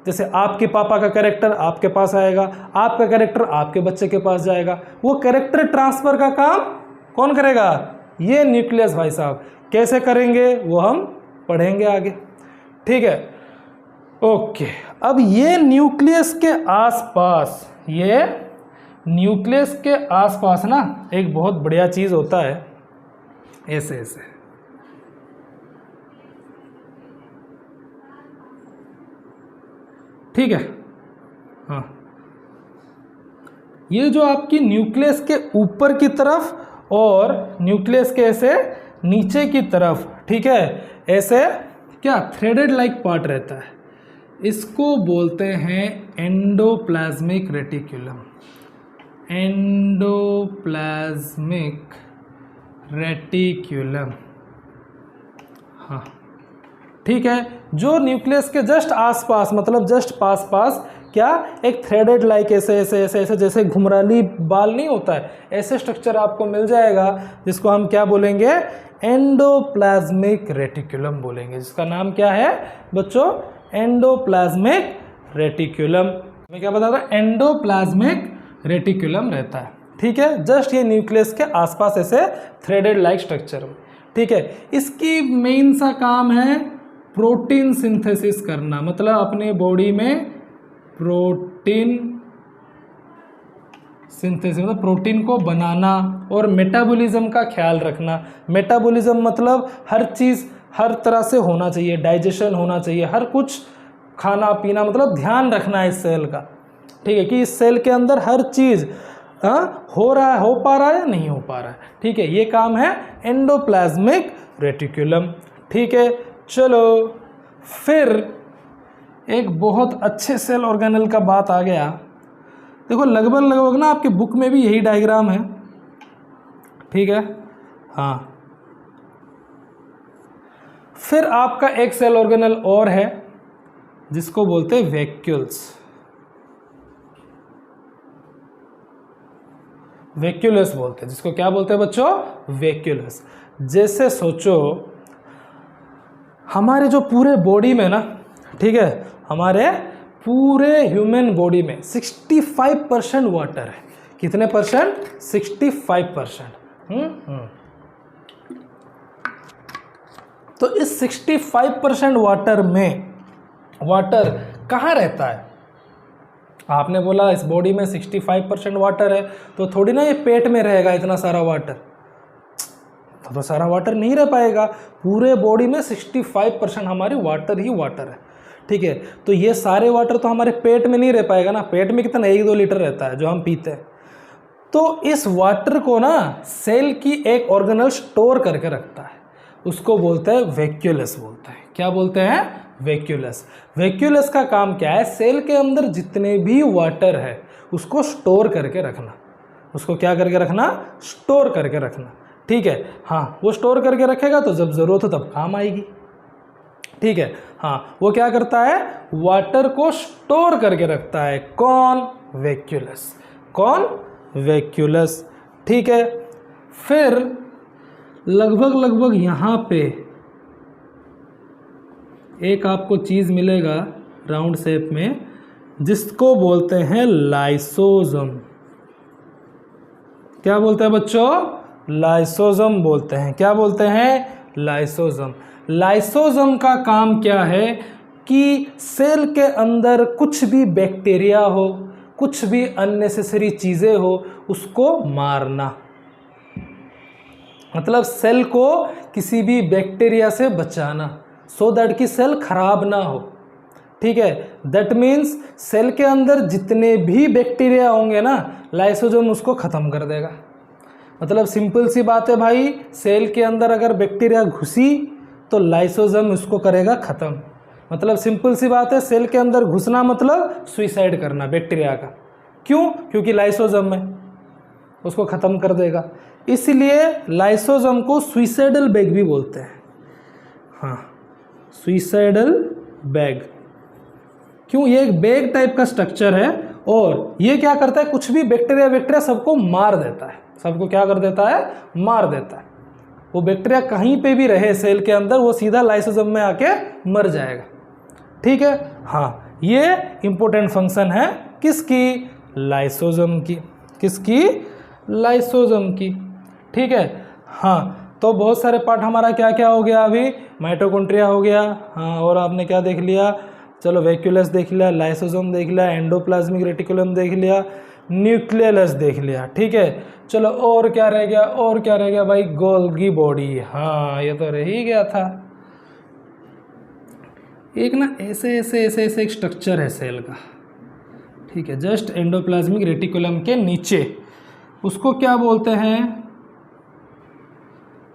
जैसे आपके पापा का कैरेक्टर आपके पास आएगा, आपका कैरेक्टर आपके बच्चे के पास जाएगा। वो कैरेक्टर ट्रांसफर का काम कौन करेगा? ये न्यूक्लियस भाई साहब। कैसे करेंगे वो हम पढ़ेंगे आगे, ठीक है। ओके, अब ये न्यूक्लियस के आसपास, ये न्यूक्लियस के आसपास ना एक बहुत बढ़िया चीज़ होता है, ऐसे ऐसे। ठीक है, हाँ, ये जो आपकी न्यूक्लियस के ऊपर की तरफ और न्यूक्लियस के ऐसे नीचे की तरफ, ठीक है, ऐसे क्या थ्रेडेड लाइक पार्ट रहता है, इसको बोलते हैं एंडोप्लाज्मिक रेटिकुलम। एंडोप्लाज्मिक रेटिकुलम, हाँ, ठीक है। जो न्यूक्लियस के जस्ट आसपास, मतलब जस्ट पास पास क्या एक थ्रेडेड लाइक ऐसे ऐसे ऐसे ऐसे जैसे घुमराली बाल नहीं होता है, ऐसे स्ट्रक्चर आपको मिल जाएगा, जिसको हम क्या बोलेंगे? एंडोप्लाज्मिक रेटिकुलम बोलेंगे। जिसका नाम क्या है बच्चों? Endoplasmic reticulum. मैं क्या बता रहा? एंडोप्लाज्मिक रेटिकुलम रहता है, ठीक है। जस्ट ये न्यूक्लियस के आसपास ऐसे थ्रेडेड लाइक स्ट्रक्चर में, ठीक है। इसकी मेन सा काम है प्रोटीन सिंथेसिस करना, मतलब अपने बॉडी में प्रोटीन सिंथेसिस, मतलब प्रोटीन को बनाना और मेटाबॉलिज्म का ख्याल रखना। मेटाबॉलिज्म मतलब हर चीज़ हर तरह से होना चाहिए, डाइजेशन होना चाहिए, हर कुछ खाना पीना, मतलब ध्यान रखना है इस सेल का, ठीक है, कि इस सेल के अंदर हर चीज़ हो रहा है, हो पा रहा है या नहीं हो पा रहा है। ठीक है, ये काम है एंडोप्लाज्मिक रेटिकुलम। ठीक है, चलो फिर एक बहुत अच्छे सेल ऑर्गेनल का बात आ गया। देखो लगभग लगभग ना आपके बुक में भी यही डायग्राम है। ठीक है, हाँ। फिर आपका एक सेल ऑर्गेनल और है जिसको बोलते हैं वैक्यूल्स। वैक्यूलस बोलते हैं, जिसको क्या बोलते हैं बच्चों? वैक्यूलस। जैसे सोचो हमारे जो पूरे बॉडी में ना, ठीक है, हमारे पूरे ह्यूमन बॉडी में 65% वाटर है। कितने परसेंट? 65%। तो इस 65% वाटर में वाटर कहाँ रहता है? आपने बोला इस बॉडी में 65% वाटर है, तो थोड़ी ना ये पेट में रहेगा इतना सारा वाटर, तो सारा वाटर नहीं रह पाएगा। पूरे बॉडी में 65% हमारी वाटर ही वाटर है। ठीक है, तो ये सारे वाटर तो हमारे पेट में नहीं रह पाएगा ना। पेट में कितना 1-2 लीटर रहता है जो हम पीते हैं। तो इस वाटर को ना सेल की एक ऑर्गेनल स्टोर करके रखता है, उसको बोलते हैं वैक्यूलस बोलते हैं। क्या बोलते हैं? वैक्यूलस। वैक्यूलस का काम क्या है? सेल के अंदर जितने भी वाटर है उसको स्टोर करके रखना। उसको क्या करके रखना? स्टोर करके रखना। ठीक है, हाँ, वो स्टोर करके रखेगा तो जब ज़रूरत हो तब काम आएगी। ठीक है, हाँ, वो क्या करता है? वाटर को स्टोर करके रखता है। कौन? वैक्यूलस। कौन? वैक्यूलस। ठीक है, फिर लगभग लगभग यहाँ पे एक आपको चीज़ मिलेगा राउंड शेप में, जिसको बोलते हैं लाइसोसोम। क्या बोलते हैं बच्चों? लाइसोसोम बोलते हैं। क्या बोलते हैं? लाइसोसोम। लाइसोसोम का काम क्या है कि सेल के अंदर कुछ भी बैक्टीरिया हो, कुछ भी अननेसेसरी चीज़ें हो, उसको मारना। मतलब सेल को किसी भी बैक्टीरिया से बचाना, सो दैट कि सेल खराब ना हो। ठीक है, दैट मीन्स सेल के अंदर जितने भी बैक्टीरिया होंगे ना, लाइसोसोम उसको ख़त्म कर देगा। मतलब सिंपल सी बात है भाई, सेल के अंदर अगर बैक्टीरिया घुसी तो लाइसोसोम उसको करेगा ख़त्म। मतलब सिंपल सी बात है, सेल के अंदर घुसना मतलब सुइसाइड करना बैक्टीरिया का। क्यों? क्योंकि लाइसोसोम में उसको ख़त्म कर देगा। इसलिए लाइसोसोम को सुइसाइडल बैग भी बोलते हैं। हाँ, सुइसाइडल बैग। क्यों? ये एक बैग टाइप का स्ट्रक्चर है और ये क्या करता है? कुछ भी बैक्टीरिया सबको मार देता है। सबको क्या कर देता है? मार देता है। वो बैक्टीरिया कहीं पे भी रहे सेल के अंदर, वो सीधा लाइसोसोम में आके मर जाएगा। ठीक है, हाँ, ये इंपॉर्टेंट फंक्शन है किसकी? लाइसोसोम की। किसकी? लाइसोसोम की। ठीक है, हाँ, तो बहुत सारे पार्ट हमारा क्या क्या हो गया अभी? माइटोकॉन्ड्रिया हो गया, हाँ, और आपने क्या देख लिया? चलो वैक्यूलस देख लिया, लाइसोसोम देख लिया, एंडोप्लाज्मिक रेटिकुलम देख लिया, न्यूक्लियस देख लिया। ठीक है, चलो और क्या रह गया? और क्या रह गया भाई? Golgi body. हाँ, ये तो रह ही गया था। एक ना ऐसे ऐसे ऐसे ऐसे एक स्ट्रक्चर है सेल का। ठीक है, जस्ट एंडोप्लाज्मिक रेटिकुलम के नीचे, उसको क्या बोलते हैं?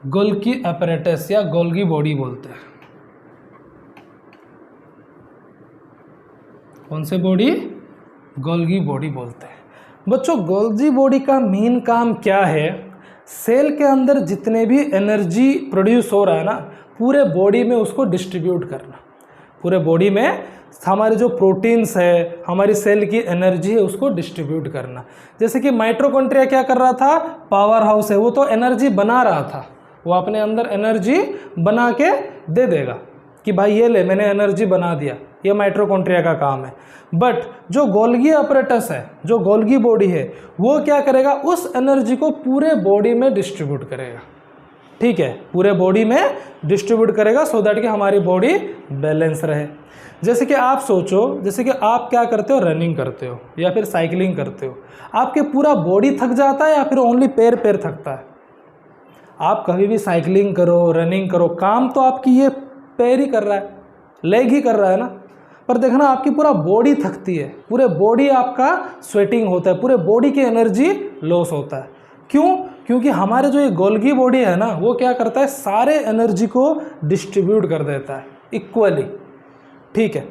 गोल्गी अपैरेटस या गोल्गी बॉडी बोलते हैं। कौन से बॉडी? गोल्गी बॉडी बोलते हैं। बच्चों, गोल्गी बॉडी का मेन काम क्या है? सेल के अंदर जितने भी एनर्जी प्रोड्यूस हो रहा है ना, पूरे बॉडी में उसको डिस्ट्रीब्यूट करना। पूरे बॉडी में हमारे जो प्रोटीन्स है, हमारी सेल की एनर्जी है, उसको डिस्ट्रीब्यूट करना। जैसे कि माइटोकॉन्ड्रिया क्या कर रहा था? पावर हाउस है, वो तो एनर्जी बना रहा था। वो अपने अंदर एनर्जी बना के दे देगा कि भाई ये ले, मैंने एनर्जी बना दिया। ये माइटोकॉन्ड्रिया का काम है। बट जो गोल्गी अपैरेटस है, जो गोल्गी बॉडी है, वो क्या करेगा? उस एनर्जी को पूरे बॉडी में डिस्ट्रीब्यूट करेगा। ठीक है, पूरे बॉडी में डिस्ट्रीब्यूट करेगा सो दैट कि हमारी बॉडी बैलेंस रहे। जैसे कि आप सोचो, जैसे कि आप क्या करते हो? रनिंग करते हो या फिर साइकिलिंग करते हो। आपके पूरा बॉडी थक जाता है या फिर ओनली पैर थकता है? आप कभी भी साइकिलिंग करो, रनिंग करो, काम तो आपकी ये पैर ही कर रहा है, लेग ही कर रहा है ना। पर देखना आपकी पूरा बॉडी थकती है, पूरे बॉडी आपका स्वेटिंग होता है, पूरे बॉडी की एनर्जी लॉस होता है। क्यों? क्योंकि हमारे जो ये गोल्गी बॉडी है ना, वो क्या करता है, सारे एनर्जी को डिस्ट्रीब्यूट कर देता है इक्वली। ठीक है,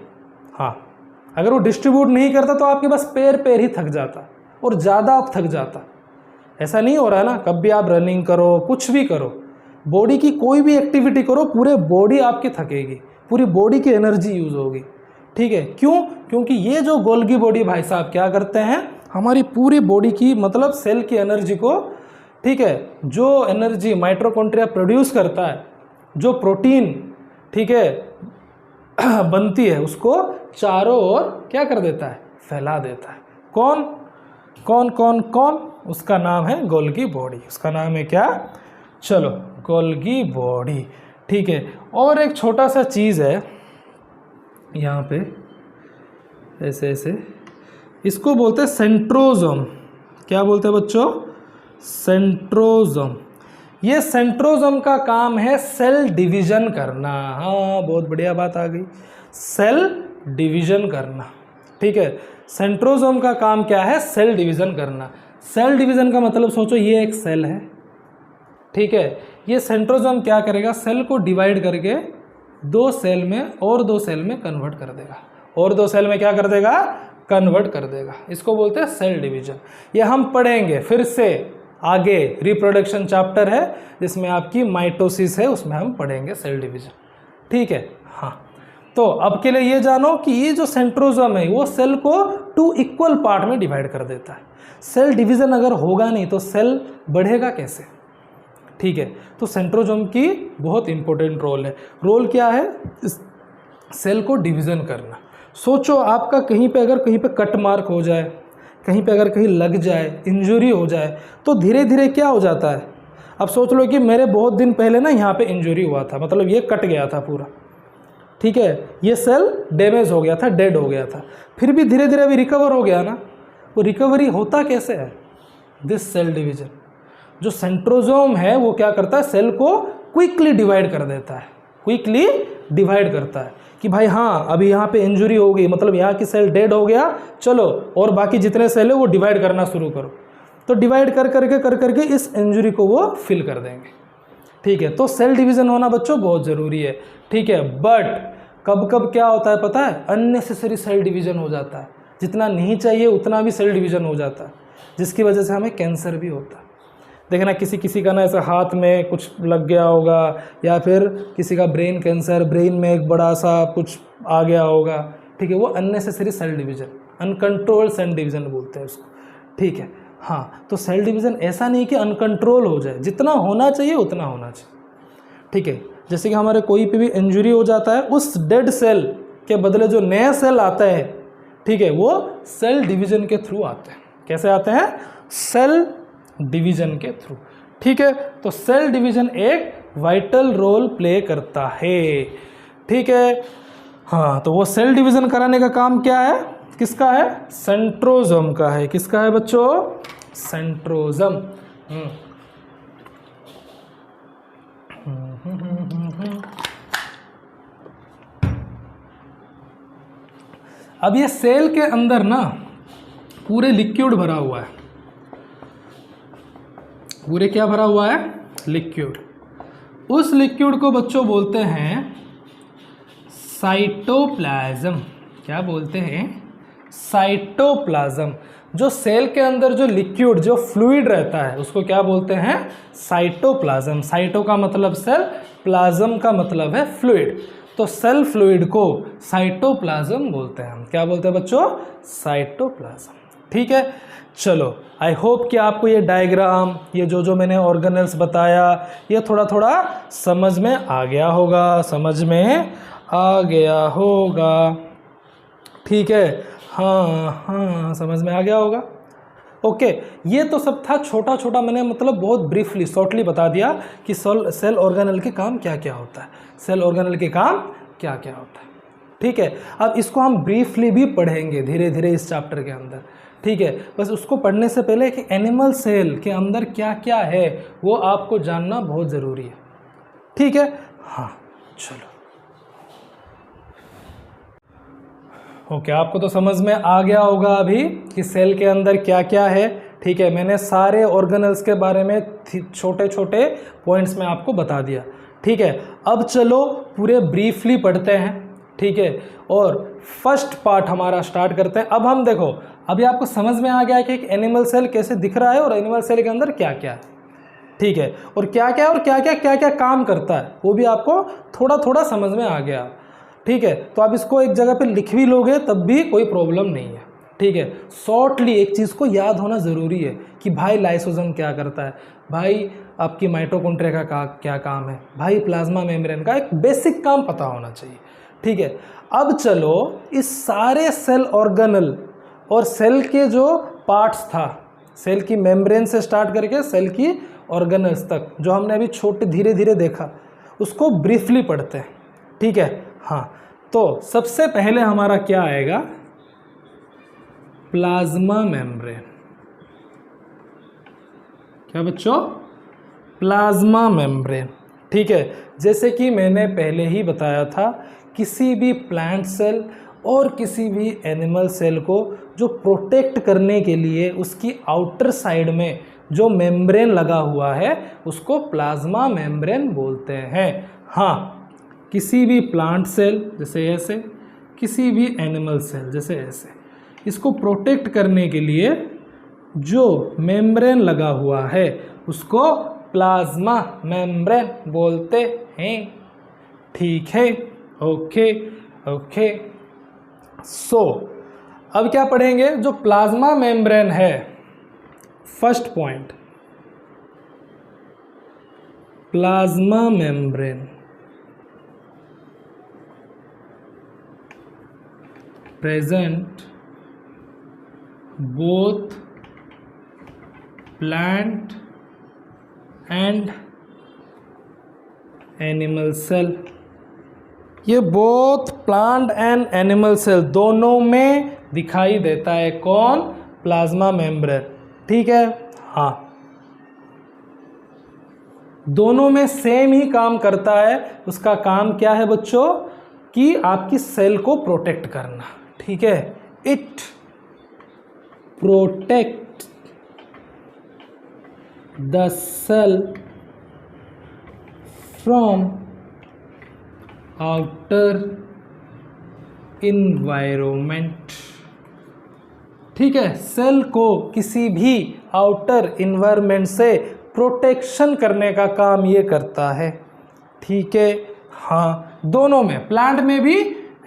हाँ, अगर वो डिस्ट्रीब्यूट नहीं करता तो आपके बस पैर ही थक जाता और ज़्यादा आप थक जाता। ऐसा नहीं हो रहा है ना, कब भी आप रनिंग करो, कुछ भी करो, बॉडी की कोई भी एक्टिविटी करो, पूरे बॉडी आपकी थकेगी, पूरी बॉडी की एनर्जी यूज़ होगी। ठीक है, क्यों? क्योंकि ये जो गोल्गी बॉडी भाई साहब क्या करते हैं, हमारी पूरी बॉडी की मतलब सेल की एनर्जी को, ठीक है, जो एनर्जी माइटोकॉन्ड्रिया प्रोड्यूस करता है, जो प्रोटीन, ठीक है, बनती है, उसको चारों ओर क्या कर देता है, फैला देता है। कौन कौन कौन कौन? उसका नाम है गोल्गी बॉडी। उसका नाम है क्या? चलो, गोल्गी बॉडी। ठीक है, और एक छोटा सा चीज़ है यहाँ पे, ऐसे ऐसे, इसको बोलते हैं सेंट्रोजोम। क्या बोलते हैं बच्चों? सेंट्रोजोम। ये सेंट्रोजोम का काम है सेल डिवीजन करना। हाँ, बहुत बढ़िया बात आ गई, सेल डिवीजन करना। ठीक है, सेंट्रोजोम का काम क्या है? सेल डिवीजन करना। सेल डिवीजन का मतलब सोचो, ये एक सेल है, ठीक है, ये सेंट्रोजोम क्या करेगा, सेल को डिवाइड करके 2 सेल में और 2 सेल में कन्वर्ट कर देगा, और 2 सेल में क्या कर देगा, कन्वर्ट कर देगा। इसको बोलते हैं सेल डिवीजन। ये हम पढ़ेंगे फिर से आगे, रिप्रोडक्शन चैप्टर है जिसमें आपकी माइटोसिस है, उसमें हम पढ़ेंगे सेल डिवीजन। ठीक है, हाँ, तो अब के लिए ये जानो कि ये जो सेंट्रोजोम है वो सेल को 2 इक्वल पार्ट में डिवाइड कर देता है। सेल डिवीजन अगर होगा नहीं तो सेल बढ़ेगा कैसे? ठीक है, तो सेंट्रोजोम की बहुत इंपॉर्टेंट रोल है। रोल क्या है? सेल को डिवीजन करना। सोचो, आपका कहीं पे अगर कहीं पे कट मार्क हो जाए, कहीं पे अगर कहीं लग जाए, इंजरी हो जाए, तो धीरे धीरे क्या हो जाता है। अब सोच लो कि मेरे बहुत दिन पहले ना यहाँ पे इंजरी हुआ था, मतलब ये कट गया था पूरा, ठीक है, ये सेल डैमेज हो गया था, डेड हो गया था, फिर भी धीरे धीरे अभी रिकवर हो गया ना। वो रिकवरी होता कैसे है? This cell division. जो सेंट्रोजोम है वो क्या करता है, सेल को क्विकली डिवाइड कर देता है, क्विकली डिवाइड करता है कि भाई हाँ, अभी यहाँ पे इंजरी हो गई, मतलब यहाँ की सेल डेड हो गया, चलो और बाकी जितने सेल है वो डिवाइड करना शुरू करो। तो डिवाइड कर करके इस इंजरी को वो फिल कर देंगे। ठीक है, तो सेल डिवीजन होना बच्चों बहुत ज़रूरी है। ठीक है, बट कब कब क्या होता है पता है? अननेसेसरी सेल डिवीजन हो जाता है, जितना नहीं चाहिए उतना भी सेल डिवीजन हो जाता है, जिसकी वजह से हमें कैंसर भी होता है। देखना, किसी का ना ऐसा हाथ में कुछ लग गया होगा, या फिर किसी का ब्रेन कैंसर, ब्रेन में एक बड़ा सा कुछ आ गया होगा। ठीक है, वो unnecessary cell division, uncontrolled cell division बोलते हैं उसको। ठीक है, हाँ, तो सेल डिवीजन ऐसा नहीं कि अनकंट्रोल हो जाए, जितना होना चाहिए उतना होना चाहिए। ठीक है, जैसे कि हमारे कोई पे भी इंजरी हो जाता है, उस डेड सेल के बदले जो नया सेल आता है, ठीक है, वो सेल डिवीजन के थ्रू आते हैं। कैसे आते हैं? सेल डिवीजन के थ्रू। ठीक है, तो सेल डिवीजन एक वाइटल रोल प्ले करता है। ठीक है, हाँ, तो वो सेल डिवीजन कराने का काम क्या है, किसका है? सेंट्रोजोम का है। किसका है बच्चों? सेंट्रोजोम। अब ये सेल के अंदर ना पूरे लिक्विड भरा हुआ है, पूरे क्या भरा हुआ है? लिक्विड। उस लिक्विड को बच्चों बोलते हैं साइटोप्लाज्म। क्या बोलते हैं? साइटोप्लाज्म। जो सेल के अंदर जो लिक्विड, जो फ्लूइड रहता है, उसको क्या बोलते हैं? साइटोप्लाज्म। साइटो का मतलब सेल, प्लाज्म का मतलब है फ्लूइड, तो सेल फ्लूइड को साइटोप्लाज्म बोलते हैं। हम क्या बोलते हैं बच्चों? साइटोप्लाज्म। ठीक है, चलो, आई होप कि आपको ये डायग्राम, ये जो मैंने ऑर्गेनेल्स बताया, ये थोड़ा थोड़ा समझ में आ गया होगा, समझ में आ गया होगा। ठीक है, हाँ, समझ में आ गया होगा। ओके, ये तो सब था छोटा छोटा, मैंने मतलब बहुत ब्रीफली, शॉर्टली बता दिया कि सेल ऑर्गेनेल के काम क्या क्या होता है, सेल ऑर्गेनेल के काम क्या क्या होता है। ठीक है, अब इसको हम ब्रीफली भी पढ़ेंगे धीरे धीरे इस चैप्टर के अंदर। ठीक है, बस उसको पढ़ने से पहले कि एनिमल सेल के अंदर क्या क्या है वो आपको जानना बहुत ज़रूरी है। ठीक है, हाँ, चलो, ओके, आपको तो समझ में आ गया होगा अभी कि सेल के अंदर क्या क्या है। ठीक है, मैंने सारे ऑर्गेनल्स के बारे में छोटे छोटे पॉइंट्स में आपको बता दिया। ठीक है, अब चलो पूरे ब्रीफली पढ़ते हैं। ठीक है, और फर्स्ट पार्ट हमारा स्टार्ट करते हैं। अब हम देखो, अभी आपको समझ में आ गया है कि एक एनिमल सेल कैसे दिख रहा है और एनिमल सेल के अंदर क्या क्या है। ठीक है, और क्या क्या काम करता है वो भी आपको थोड़ा थोड़ा समझ में आ गया। ठीक है, तो आप इसको एक जगह पे लिख भी लोगे तब भी कोई प्रॉब्लम नहीं है। ठीक है, शॉर्टली एक चीज़ को याद होना ज़रूरी है कि भाई लाइसोसोम क्या करता है, भाई आपकी माइटोकॉन्ड्रिया का क्या काम है, भाई प्लाज्मा मेम्ब्रेन का एक बेसिक काम पता होना चाहिए। ठीक है, अब चलो इस सारे सेल ऑर्गेनल और सेल के जो पार्ट्स था, सेल की मेम्ब्रेन से स्टार्ट करके सेल की ऑर्गेनल्स तक जो हमने अभी छोटे धीरे धीरे देखा, उसको ब्रीफली पढ़ते हैं। ठीक है, हाँ, तो सबसे पहले हमारा क्या आएगा, प्लाज्मा मेम्ब्रेन। क्या बच्चों, प्लाज्मा मेम्ब्रेन। ठीक है, जैसे कि मैंने पहले ही बताया था, किसी भी प्लांट सेल और किसी भी एनिमल सेल को जो प्रोटेक्ट करने के लिए उसकी आउटर साइड में जो मेम्ब्रेन लगा हुआ है उसको प्लाज्मा मेम्ब्रेन बोलते हैं। हाँ, किसी भी प्लांट सेल जैसे ऐसे, किसी भी एनिमल सेल जैसे ऐसे, इसको प्रोटेक्ट करने के लिए जो मेम्ब्रेन लगा हुआ है उसको प्लाज्मा मेम्ब्रेन बोलते हैं। ठीक है, ओके ओके। सो अब क्या पढ़ेंगे, जो प्लाज्मा मेम्ब्रेन है, first point, plasma membrane present both plant and animal cell। ये both plant and animal cell दोनों में दिखाई देता है। कौन, प्लाज्मा मेम्ब्रेन। ठीक है, हाँ, दोनों में सेम ही काम करता है। उसका काम क्या है बच्चों, कि आपकी सेल को प्रोटेक्ट करना। ठीक है, it protect the cell from outer environment. ठीक है, सेल को किसी भी आउटर इन्वायरमेंट से प्रोटेक्शन करने का काम ये करता है। ठीक है, हाँ, दोनों में, प्लांट में भी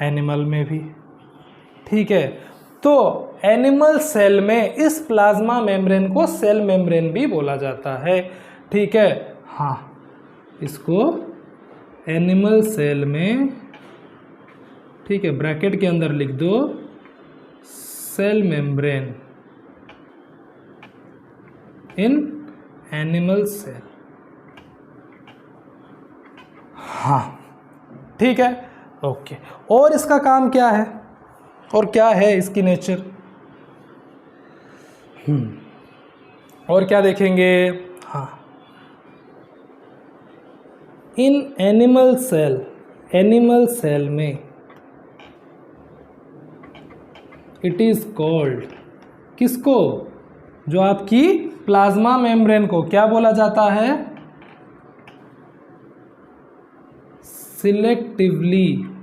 एनिमल में भी। ठीक है, तो एनिमल सेल में इस प्लाज्मा मेम्ब्रेन को सेल मेम्ब्रेन भी बोला जाता है। ठीक है, हाँ, इसको एनिमल सेल में, ठीक है, ब्रैकेट के अंदर लिख दो cell membrane in animal cell. हाँ, ठीक है, ओके। और इसका काम क्या है और क्या है इसकी नेचर, और क्या देखेंगे। हाँ, इन एनिमल सेल में इट इज कॉल्ड, किसको, जो आपकी प्लाज्मा मेम्ब्रेन को क्या बोला जाता है, सिलेक्टिवली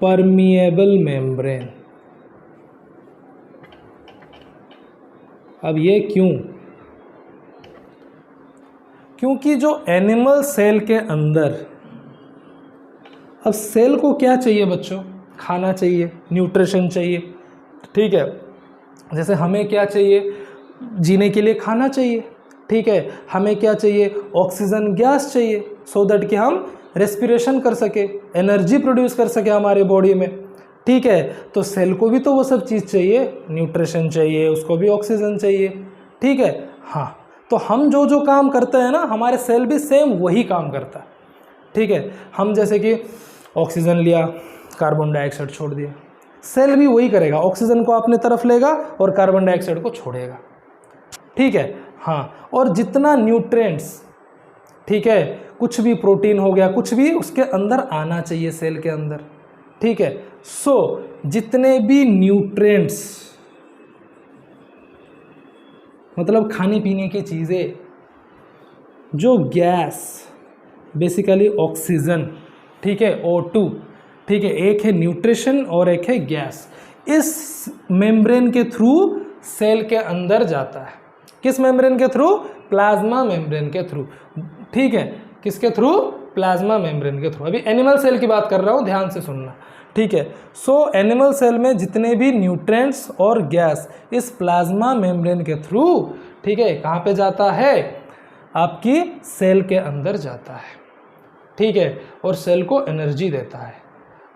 परमिएबल मेम्ब्रेन। अब ये क्यों, क्योंकि जो एनिमल सेल के अंदर, अब सेल को क्या चाहिए बच्चों, खाना चाहिए, न्यूट्रिशन चाहिए। ठीक है, जैसे हमें क्या चाहिए, जीने के लिए खाना चाहिए। ठीक है, हमें क्या चाहिए, ऑक्सीजन गैस चाहिए, सो दैट कि हम रेस्पिरेशन कर सके, एनर्जी प्रोड्यूस कर सके हमारे बॉडी में। ठीक है, तो सेल को भी तो वो सब चीज़ चाहिए, न्यूट्रिशन चाहिए, उसको भी ऑक्सीजन चाहिए। ठीक है, हाँ, तो हम जो जो काम करते हैं ना, हमारे सेल भी सेम वही काम करता है। ठीक है, हम जैसे कि ऑक्सीजन लिया, कार्बन डाइऑक्साइड छोड़ दिया, सेल भी वही करेगा, ऑक्सीजन को अपने तरफ लेगा और कार्बन डाइऑक्साइड को छोड़ेगा। ठीक है, हाँ, और जितना न्यूट्रिएंट्स, ठीक है, कुछ भी प्रोटीन हो गया, कुछ भी उसके अंदर आना चाहिए सेल के अंदर। ठीक है। सो जितने भी न्यूट्रिएंट्स, मतलब खाने पीने की चीज़ें, जो गैस, बेसिकली ऑक्सीजन, ठीक है, O2, ठीक है, एक है न्यूट्रिशन और एक है गैस, इस मेम्ब्रेन के थ्रू सेल के अंदर जाता है। किस मेम्ब्रेन के थ्रू? प्लाज्मा मेम्ब्रेन के थ्रू, ठीक है। किसके थ्रू? प्लाज्मा मेम्ब्रेन के थ्रू। अभी एनिमल सेल की बात कर रहा हूँ, ध्यान से सुनना, ठीक है। सो एनिमल सेल में जितने भी न्यूट्रिएंट्स और गैस इस प्लाज्मा मेम्ब्रेन के थ्रू, ठीक है, कहाँ पे जाता है? आपकी सेल के अंदर जाता है, ठीक है, और सेल को एनर्जी देता है।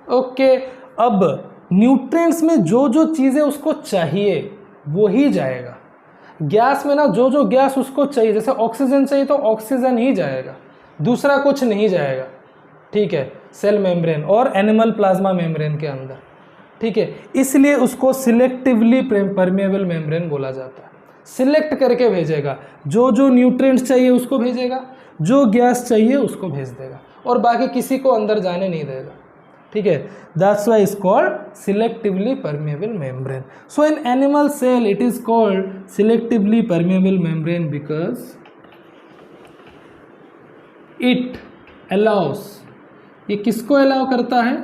ओके, अब न्यूट्रिएंट्स में जो जो चीज़ें उसको चाहिए वो ही जाएगा। गैस में ना जो जो गैस उसको चाहिए, जैसे ऑक्सीजन चाहिए तो ऑक्सीजन ही जाएगा, दूसरा कुछ नहीं जाएगा, ठीक है, सेल मेम्ब्रेन और एनिमल प्लाज्मा मेम्ब्रेन के अंदर, ठीक है। इसलिए उसको सिलेक्टिवली परमेएबल मेम्ब्रेन बोला जाता है। सिलेक्ट करके भेजेगा, जो जो न्यूट्रिएंट्स चाहिए उसको भेजेगा, जो गैस चाहिए उसको भेज देगा, और बाकी किसी को अंदर जाने नहीं देगा, ठीक है। That's why is called selectively permeable membrane. So in animal cell it is called selectively permeable membrane because it allows, ये किसको अलाउ करता है?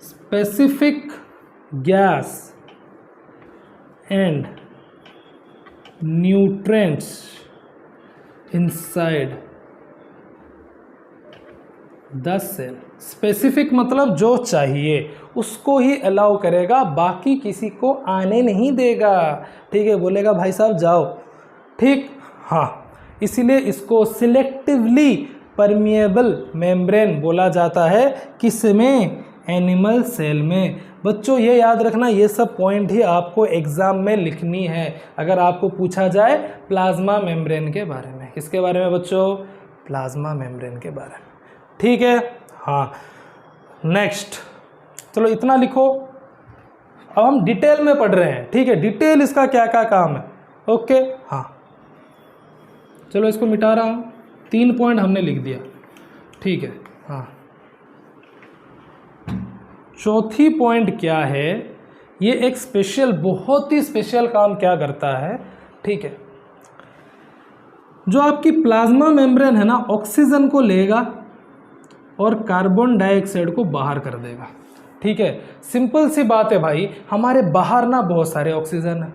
Specific gas and nutrients inside the cell. Specific मतलब जो चाहिए उसको ही अलाउ करेगा, बाकी किसी को आने नहीं देगा, ठीक है। बोलेगा भाई साहब जाओ, ठीक, हाँ। इसीलिए इसको सिलेक्टिवली परमिएबल मेम्ब्रेन बोला जाता है। किसमें? एनिमल सेल में। बच्चों ये याद रखना, ये सब पॉइंट ही आपको एग्जाम में लिखनी है अगर आपको पूछा जाए प्लाज्मा मेम्ब्रेन के बारे में। किसके बारे में बच्चों? प्लाज्मा मेम्ब्रेन के बारे में, ठीक है, हाँ। नेक्स्ट, चलो इतना लिखो। अब हम डिटेल में पढ़ रहे हैं, ठीक है, डिटेल इसका क्या क्या काम है, ओके, हाँ। चलो इसको मिटा रहा हूँ, 3 पॉइंट हमने लिख दिया, ठीक है, हाँ। चौथी पॉइंट क्या है? ये एक स्पेशल, बहुत ही स्पेशल काम क्या करता है, ठीक है। जो आपकी प्लाज्मा मेम्ब्रेन है ना, ऑक्सीजन को लेगा और कार्बन डाइऑक्साइड को बाहर कर देगा, ठीक है। सिंपल सी बात है भाई, हमारे बाहर ना बहुत सारे ऑक्सीजन है,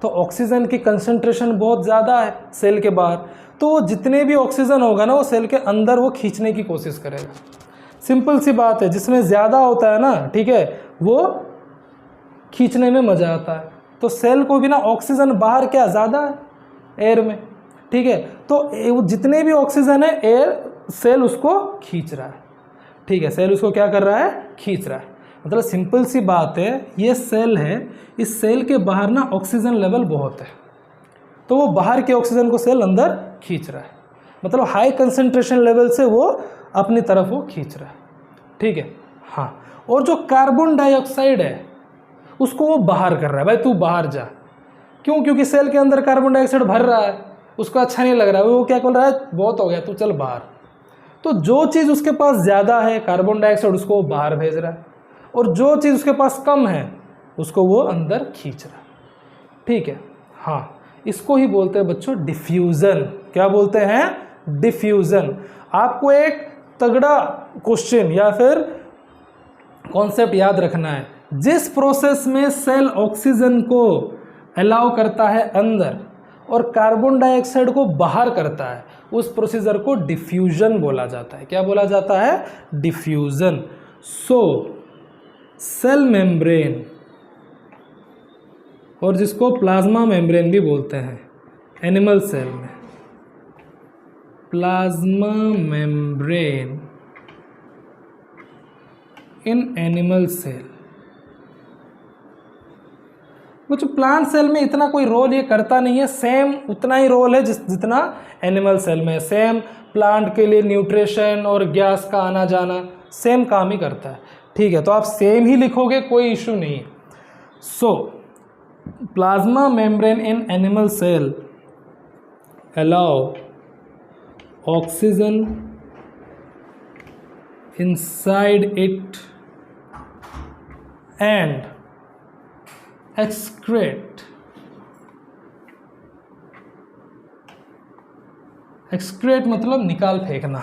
तो ऑक्सीजन की कंसंट्रेशन बहुत ज़्यादा है सेल के बाहर, तो वो जितने भी ऑक्सीजन होगा ना वो सेल के अंदर वो खींचने की कोशिश करेगा। सिंपल सी बात है, जिसमें ज़्यादा होता है ना, ठीक है, वो खींचने में मज़ा आता है। तो सेल को भी ना ऑक्सीजन बाहर क्या ज़्यादा है एयर में, ठीक है, तो जितने भी ऑक्सीजन है एयर, सेल उसको खींच रहा है, ठीक है, सेल उसको क्या कर रहा है? खींच रहा है। मतलब सिंपल सी बात है, ये सेल है, इस सेल के बाहर ना ऑक्सीजन लेवल बहुत है, तो वो बाहर के ऑक्सीजन को सेल अंदर खींच रहा है, मतलब हाई कंसंट्रेशन लेवल से वो अपनी तरफ वो खींच रहा है, ठीक है, हाँ। और जो कार्बन डाइऑक्साइड है उसको वो बाहर कर रहा है, भाई तू बाहर जा। क्यों? क्योंकि सेल के अंदर कार्बन डाइऑक्साइड भर रहा है, उसको अच्छा नहीं लग रहा है, वो क्या बोल रहा है? बहुत हो गया, तू चल बाहर। तो जो चीज़ उसके पास ज़्यादा है कार्बन डाइऑक्साइड, उसको वो बाहर भेज रहा है, और जो चीज़ उसके पास कम है उसको वो अंदर खींच रहा है, ठीक है, हाँ। इसको ही बोलते हैं बच्चों डिफ्यूज़न। क्या बोलते हैं? डिफ्यूज़न। आपको एक तगड़ा क्वेश्चन या फिर कॉन्सेप्ट याद रखना है, जिस प्रोसेस में सेल ऑक्सीजन को अलाउ करता है अंदर और कार्बन डाइऑक्साइड को बाहर करता है, उस प्रोसीजर को डिफ्यूजन बोला जाता है। क्या बोला जाता है? डिफ्यूजन। सो सेल मेम्ब्रेन, और जिसको प्लाज्मा मेम्ब्रेन भी बोलते हैं एनिमल सेल में, plasma membrane in animal cell. वो जो प्लांट सेल में इतना कोई रोल ये करता नहीं है, सेम उतना ही रोल है जितना एनिमल सेल में। सेम प्लांट के लिए न्यूट्रिशन और गैस का आना जाना सेम काम ही करता है, ठीक है। तो आप सेम ही लिखोगे, कोई इशू नहीं है। So plasma membrane in animal cell allow oxygen inside it and excrete मतलब निकाल फेंकना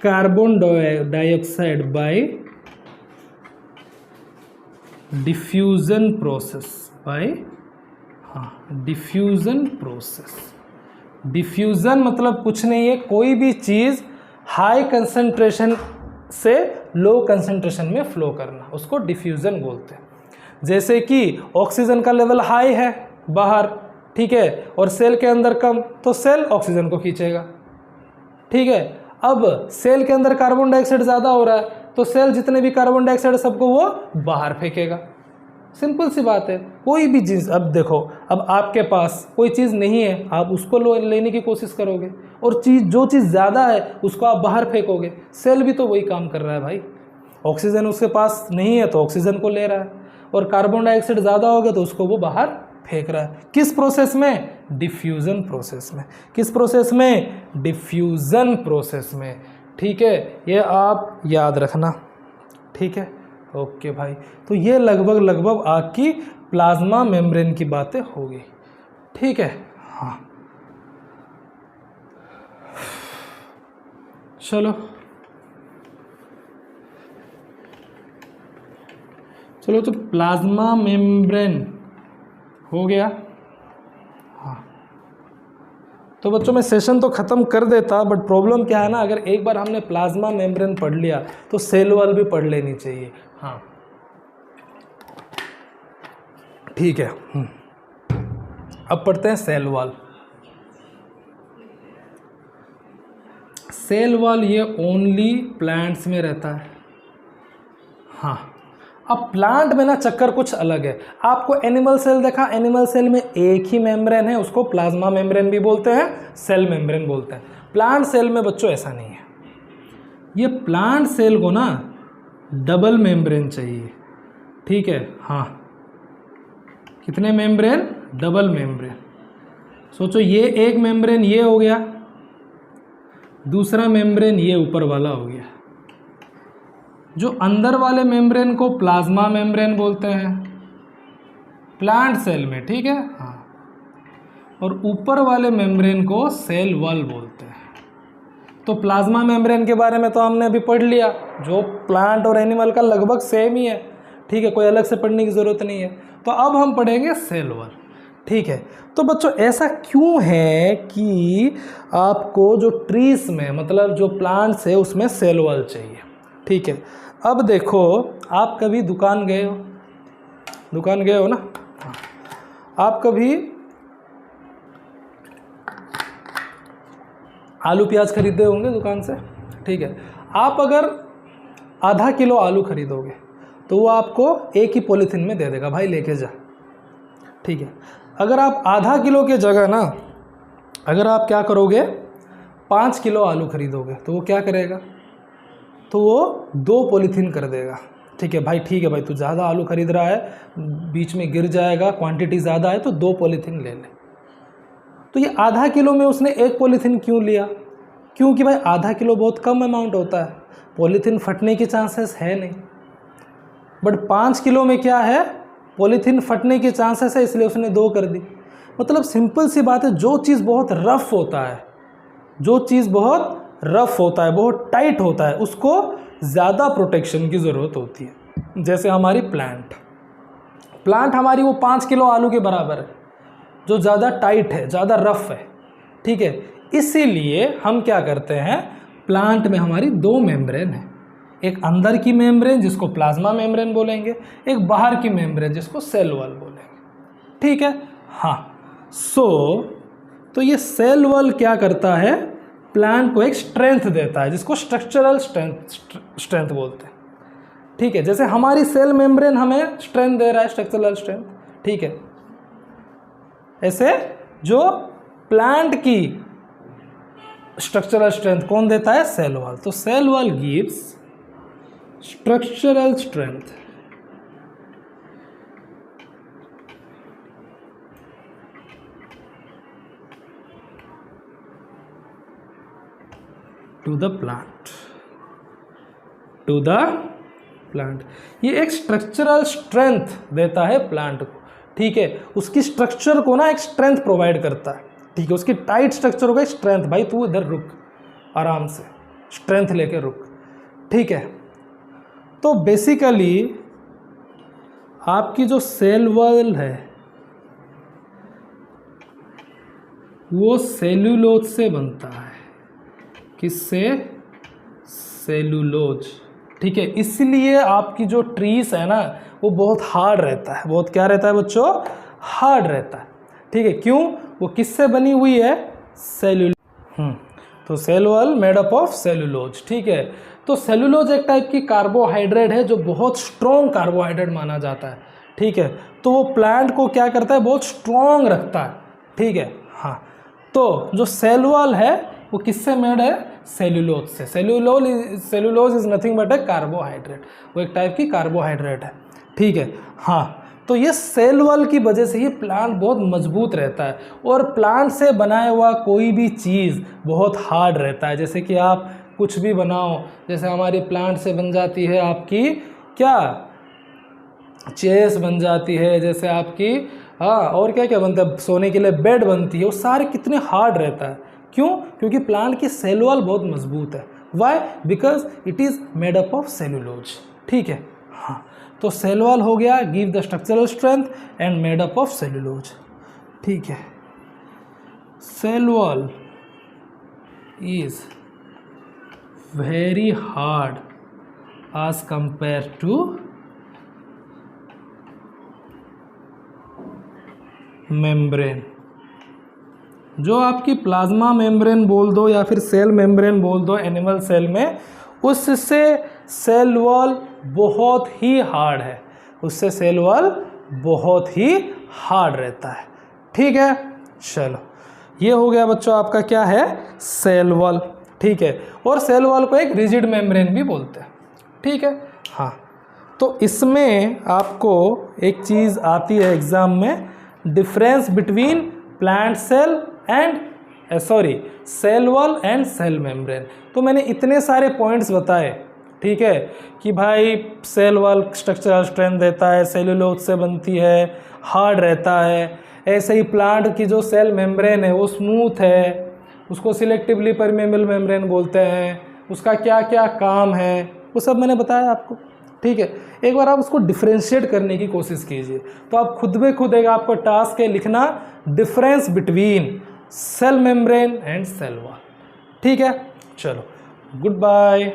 carbon dioxide by diffusion process. Diffusion मतलब कुछ नहीं है, कोई भी चीज़ हाई कंसंट्रेशन से लो कंसंट्रेशन में फ्लो करना, उसको डिफ्यूजन बोलते हैं। जैसे कि ऑक्सीजन का लेवल हाई है बाहर, ठीक है, और सेल के अंदर कम, तो सेल ऑक्सीजन को खींचेगा, ठीक है। अब सेल के अंदर कार्बन डाइऑक्साइड ज़्यादा हो रहा है, तो सेल जितने भी कार्बन डाइऑक्साइड सबको वो बाहर फेंकेगा। सिंपल सी बात है। कोई भी चीज़, अब देखो, अब आपके पास कोई चीज़ नहीं है, आप उसको लेने की कोशिश करोगे, और जो चीज़ ज़्यादा है उसको आप बाहर फेंकोगे। सेल भी तो वही काम कर रहा है भाई। ऑक्सीजन उसके पास नहीं है तो ऑक्सीजन को ले रहा है, और कार्बन डाइऑक्साइड ज़्यादा हो गया तो उसको वो बाहर फेंक रहा है। किस प्रोसेस में? डिफ्यूज़न प्रोसेस में। किस प्रोसेस में? डिफ्यूज़न प्रोसेस में, ठीक है। ये आप याद रखना, ठीक है। ओके भाई, तो ये लगभग आपकी प्लाज्मा मेम्ब्रेन की बातें हो गई, ठीक है। हाँ, चलो तो प्लाज्मा मेम्ब्रेन हो गया। हाँ, तो बच्चों मैं सेशन तो ख़त्म कर देता, बट प्रॉब्लम क्या है ना, अगर एक बार हमने प्लाज्मा मेम्ब्रेन पढ़ लिया तो सेल वॉल भी पढ़ लेनी चाहिए। हाँ, ठीक है। अब पढ़ते हैं सेल वॉल। सेल वॉल ये ओनली प्लांट्स में रहता है। हाँ, अब प्लांट में ना चक्कर कुछ अलग है। आपको एनिमल सेल देखा, एनिमल सेल में एक ही मेम्ब्रेन है, उसको प्लाज्मा मेम्ब्रेन भी बोलते हैं, सेल मेम्ब्रेन बोलते हैं। प्लांट सेल में बच्चों ऐसा नहीं है। ये प्लांट सेल को ना डबल मेम्ब्रेन चाहिए, ठीक है। हाँ, कितने मेम्ब्रेन? Double membrane. सोचो, ये एक मेम्ब्रेन ये हो गया, दूसरा मेम्ब्रेन ये ऊपर वाला हो गया। जो अंदर वाले मेम्ब्रेन को प्लाज्मा मेम्ब्रेन बोलते हैं प्लांट सेल में, ठीक है। हाँ, और ऊपर वाले मेम्ब्रेन को सेल वॉल बोलते हैं। तो प्लाज्मा मेम्ब्रेन के बारे में तो हमने अभी पढ़ लिया, जो प्लांट और एनिमल का लगभग सेम ही है, ठीक है, कोई अलग से पढ़ने की ज़रूरत नहीं है। तो अब हम पढ़ेंगे सेल वॉल, ठीक है। तो बच्चों ऐसा क्यों है कि आपको जो ट्रीज में, मतलब जो प्लांट्स है उसमें सेल वॉल चाहिए, ठीक है। अब देखो, आप कभी दुकान गए हो ना, आप कभी आलू प्याज खरीदे होंगे दुकान से, ठीक है। आप अगर आधा किलो आलू खरीदोगे तो वो आपको एक ही पॉलीथीन में दे देगा, भाई लेके जा, ठीक है। अगर आप आधा किलो के जगह ना, अगर आप क्या करोगे, 5 किलो आलू खरीदोगे तो वो क्या करेगा, तो वो 2 पॉलीथीन कर देगा, ठीक है भाई, ठीक है भाई, तू ज़्यादा आलू खरीद रहा है, बीच में गिर जाएगा, क्वांटिटी ज़्यादा है, तो 2 पॉलीथीन ले ले। तो ये आधा किलो में उसने 1 पॉलीथीन क्यों लिया? क्योंकि भाई आधा किलो बहुत कम अमाउंट होता है, पॉलीथीन फटने के चांसेस है नहीं। बट 5 किलो में क्या है, पॉलीथीन फटने के चांसेस है, इसलिए उसने 2 कर दी। मतलब सिंपल सी बात है, जो चीज़ बहुत रफ होता है, बहुत टाइट होता है, उसको ज़्यादा प्रोटेक्शन की ज़रूरत होती है। जैसे हमारी प्लांट हमारी वो 5 किलो आलू के बराबर है, जो ज़्यादा टाइट है, ज़्यादा रफ है, ठीक है। इसीलिए हम क्या करते हैं, प्लांट में हमारी 2 मेम्ब्रेन है, एक अंदर की मेम्ब्रेन जिसको प्लाज्मा मेम्ब्रेन बोलेंगे, एक बाहर की मेम्ब्रेन जिसको सेल वॉल बोलेंगे, ठीक है। हाँ, तो ये सेल वॉल क्या करता है, प्लांट को एक स्ट्रेंथ देता है, जिसको स्ट्रक्चरल स्ट्रेंथ बोलते हैं, ठीक है। जैसे हमारी सेल मेम्ब्रेन हमें स्ट्रेंथ दे रहा है, स्ट्रक्चरल स्ट्रेंथ, ठीक है। ऐसे जो प्लांट की स्ट्रक्चरल स्ट्रेंथ कौन देता है, सेल वॉल। तो cell wall gives structural strength to the plant, to the plant. ये एक स्ट्रक्चरल स्ट्रेंथ देता है प्लांट को, ठीक है, उसकी स्ट्रक्चर को ना एक स्ट्रेंथ प्रोवाइड करता है, ठीक है, उसकी टाइट स्ट्रक्चर होगा स्ट्रेंथ, भाई तू इधर रुक, आराम से स्ट्रेंथ लेके रुक, ठीक है। तो बेसिकली आपकी जो सेल वॉल है वो सेल्यूलोज से बनता है। किससे? सेल्यूलोज, ठीक है। इसलिए आपकी जो ट्रीज है ना वो बहुत हार्ड रहता है, बहुत क्या रहता है बच्चों? हार्ड रहता है, ठीक है। क्यों? वो किससे बनी हुई है? सेल्यूलोज। तो cell wall made up of cellulose, ठीक है। तो सेल्यूलोज एक टाइप की कार्बोहाइड्रेट है जो बहुत स्ट्रॉन्ग कार्बोहाइड्रेट माना जाता है, ठीक है। तो वो प्लांट को क्या करता है? बहुत स्ट्रॉन्ग रखता है, ठीक है। हाँ, तो जो सेल वॉल है वो किससे मेड है? सेल्यूलोज से। Cellulose is nothing but A carbohydrate, वो एक टाइप की कार्बोहाइड्रेट है, ठीक है। हाँ, तो ये सेल वॉल की वजह से ही प्लांट बहुत मजबूत रहता है, और प्लांट से बनाया हुआ कोई भी चीज़ बहुत हार्ड रहता है। जैसे कि आप कुछ भी बनाओ, जैसे हमारी प्लांट से बन जाती है आपकी क्या? चेयर्स बन जाती है, जैसे आपकी हाँ, और क्या क्या बनता है? सोने के लिए बेड बनती है, वो सारे कितने हार्ड रहता है। क्यों? क्योंकि प्लांट की सेल वॉल बहुत मजबूत है। Why? Because it is made up of cellulose, ठीक है। हाँ, तो सेल वॉल हो गया, give the structural strength and made up of cellulose, ठीक है। Cell wall is very hard as compared to membrane. जो आपकी प्लाज्मा मेम्ब्रेन बोल दो या फिर सेल मेम्ब्रेन बोल दो एनिमल सेल में, उससे सेल वॉल बहुत ही हार्ड है, उससे सेल वॉल बहुत ही हार्ड रहता है, ठीक है। चलो, ये हो गया बच्चों आपका क्या है? सेल वॉल, ठीक है। और सेल वॉल को एक रिजिड मेम्ब्रेन भी बोलते हैं, ठीक है। हाँ, तो इसमें आपको एक चीज़ आती है एग्जाम में, difference between plant cell and cell wall and cell membrane. तो मैंने इतने सारे पॉइंट्स बताए, ठीक है, कि भाई सेल वॉल स्ट्रक्चरल स्ट्रेंथ देता है, सेल्यूलोज से बनती है, हार्ड रहता है। ऐसे ही प्लांट की जो सेल मेम्ब्रेन है वो स्मूथ है, उसको सिलेक्टिवली परमेबल मेम्ब्रेन बोलते हैं, उसका क्या क्या काम है वो सब मैंने बताया आपको, ठीक है। एक बार आप उसको डिफ्रेंशिएट करने की कोशिश कीजिए, तो आप खुद ब खुद एक आपको टास्क है लिखना difference between cell membrane and cell wall, ठीक है। चलो, गुड बाय।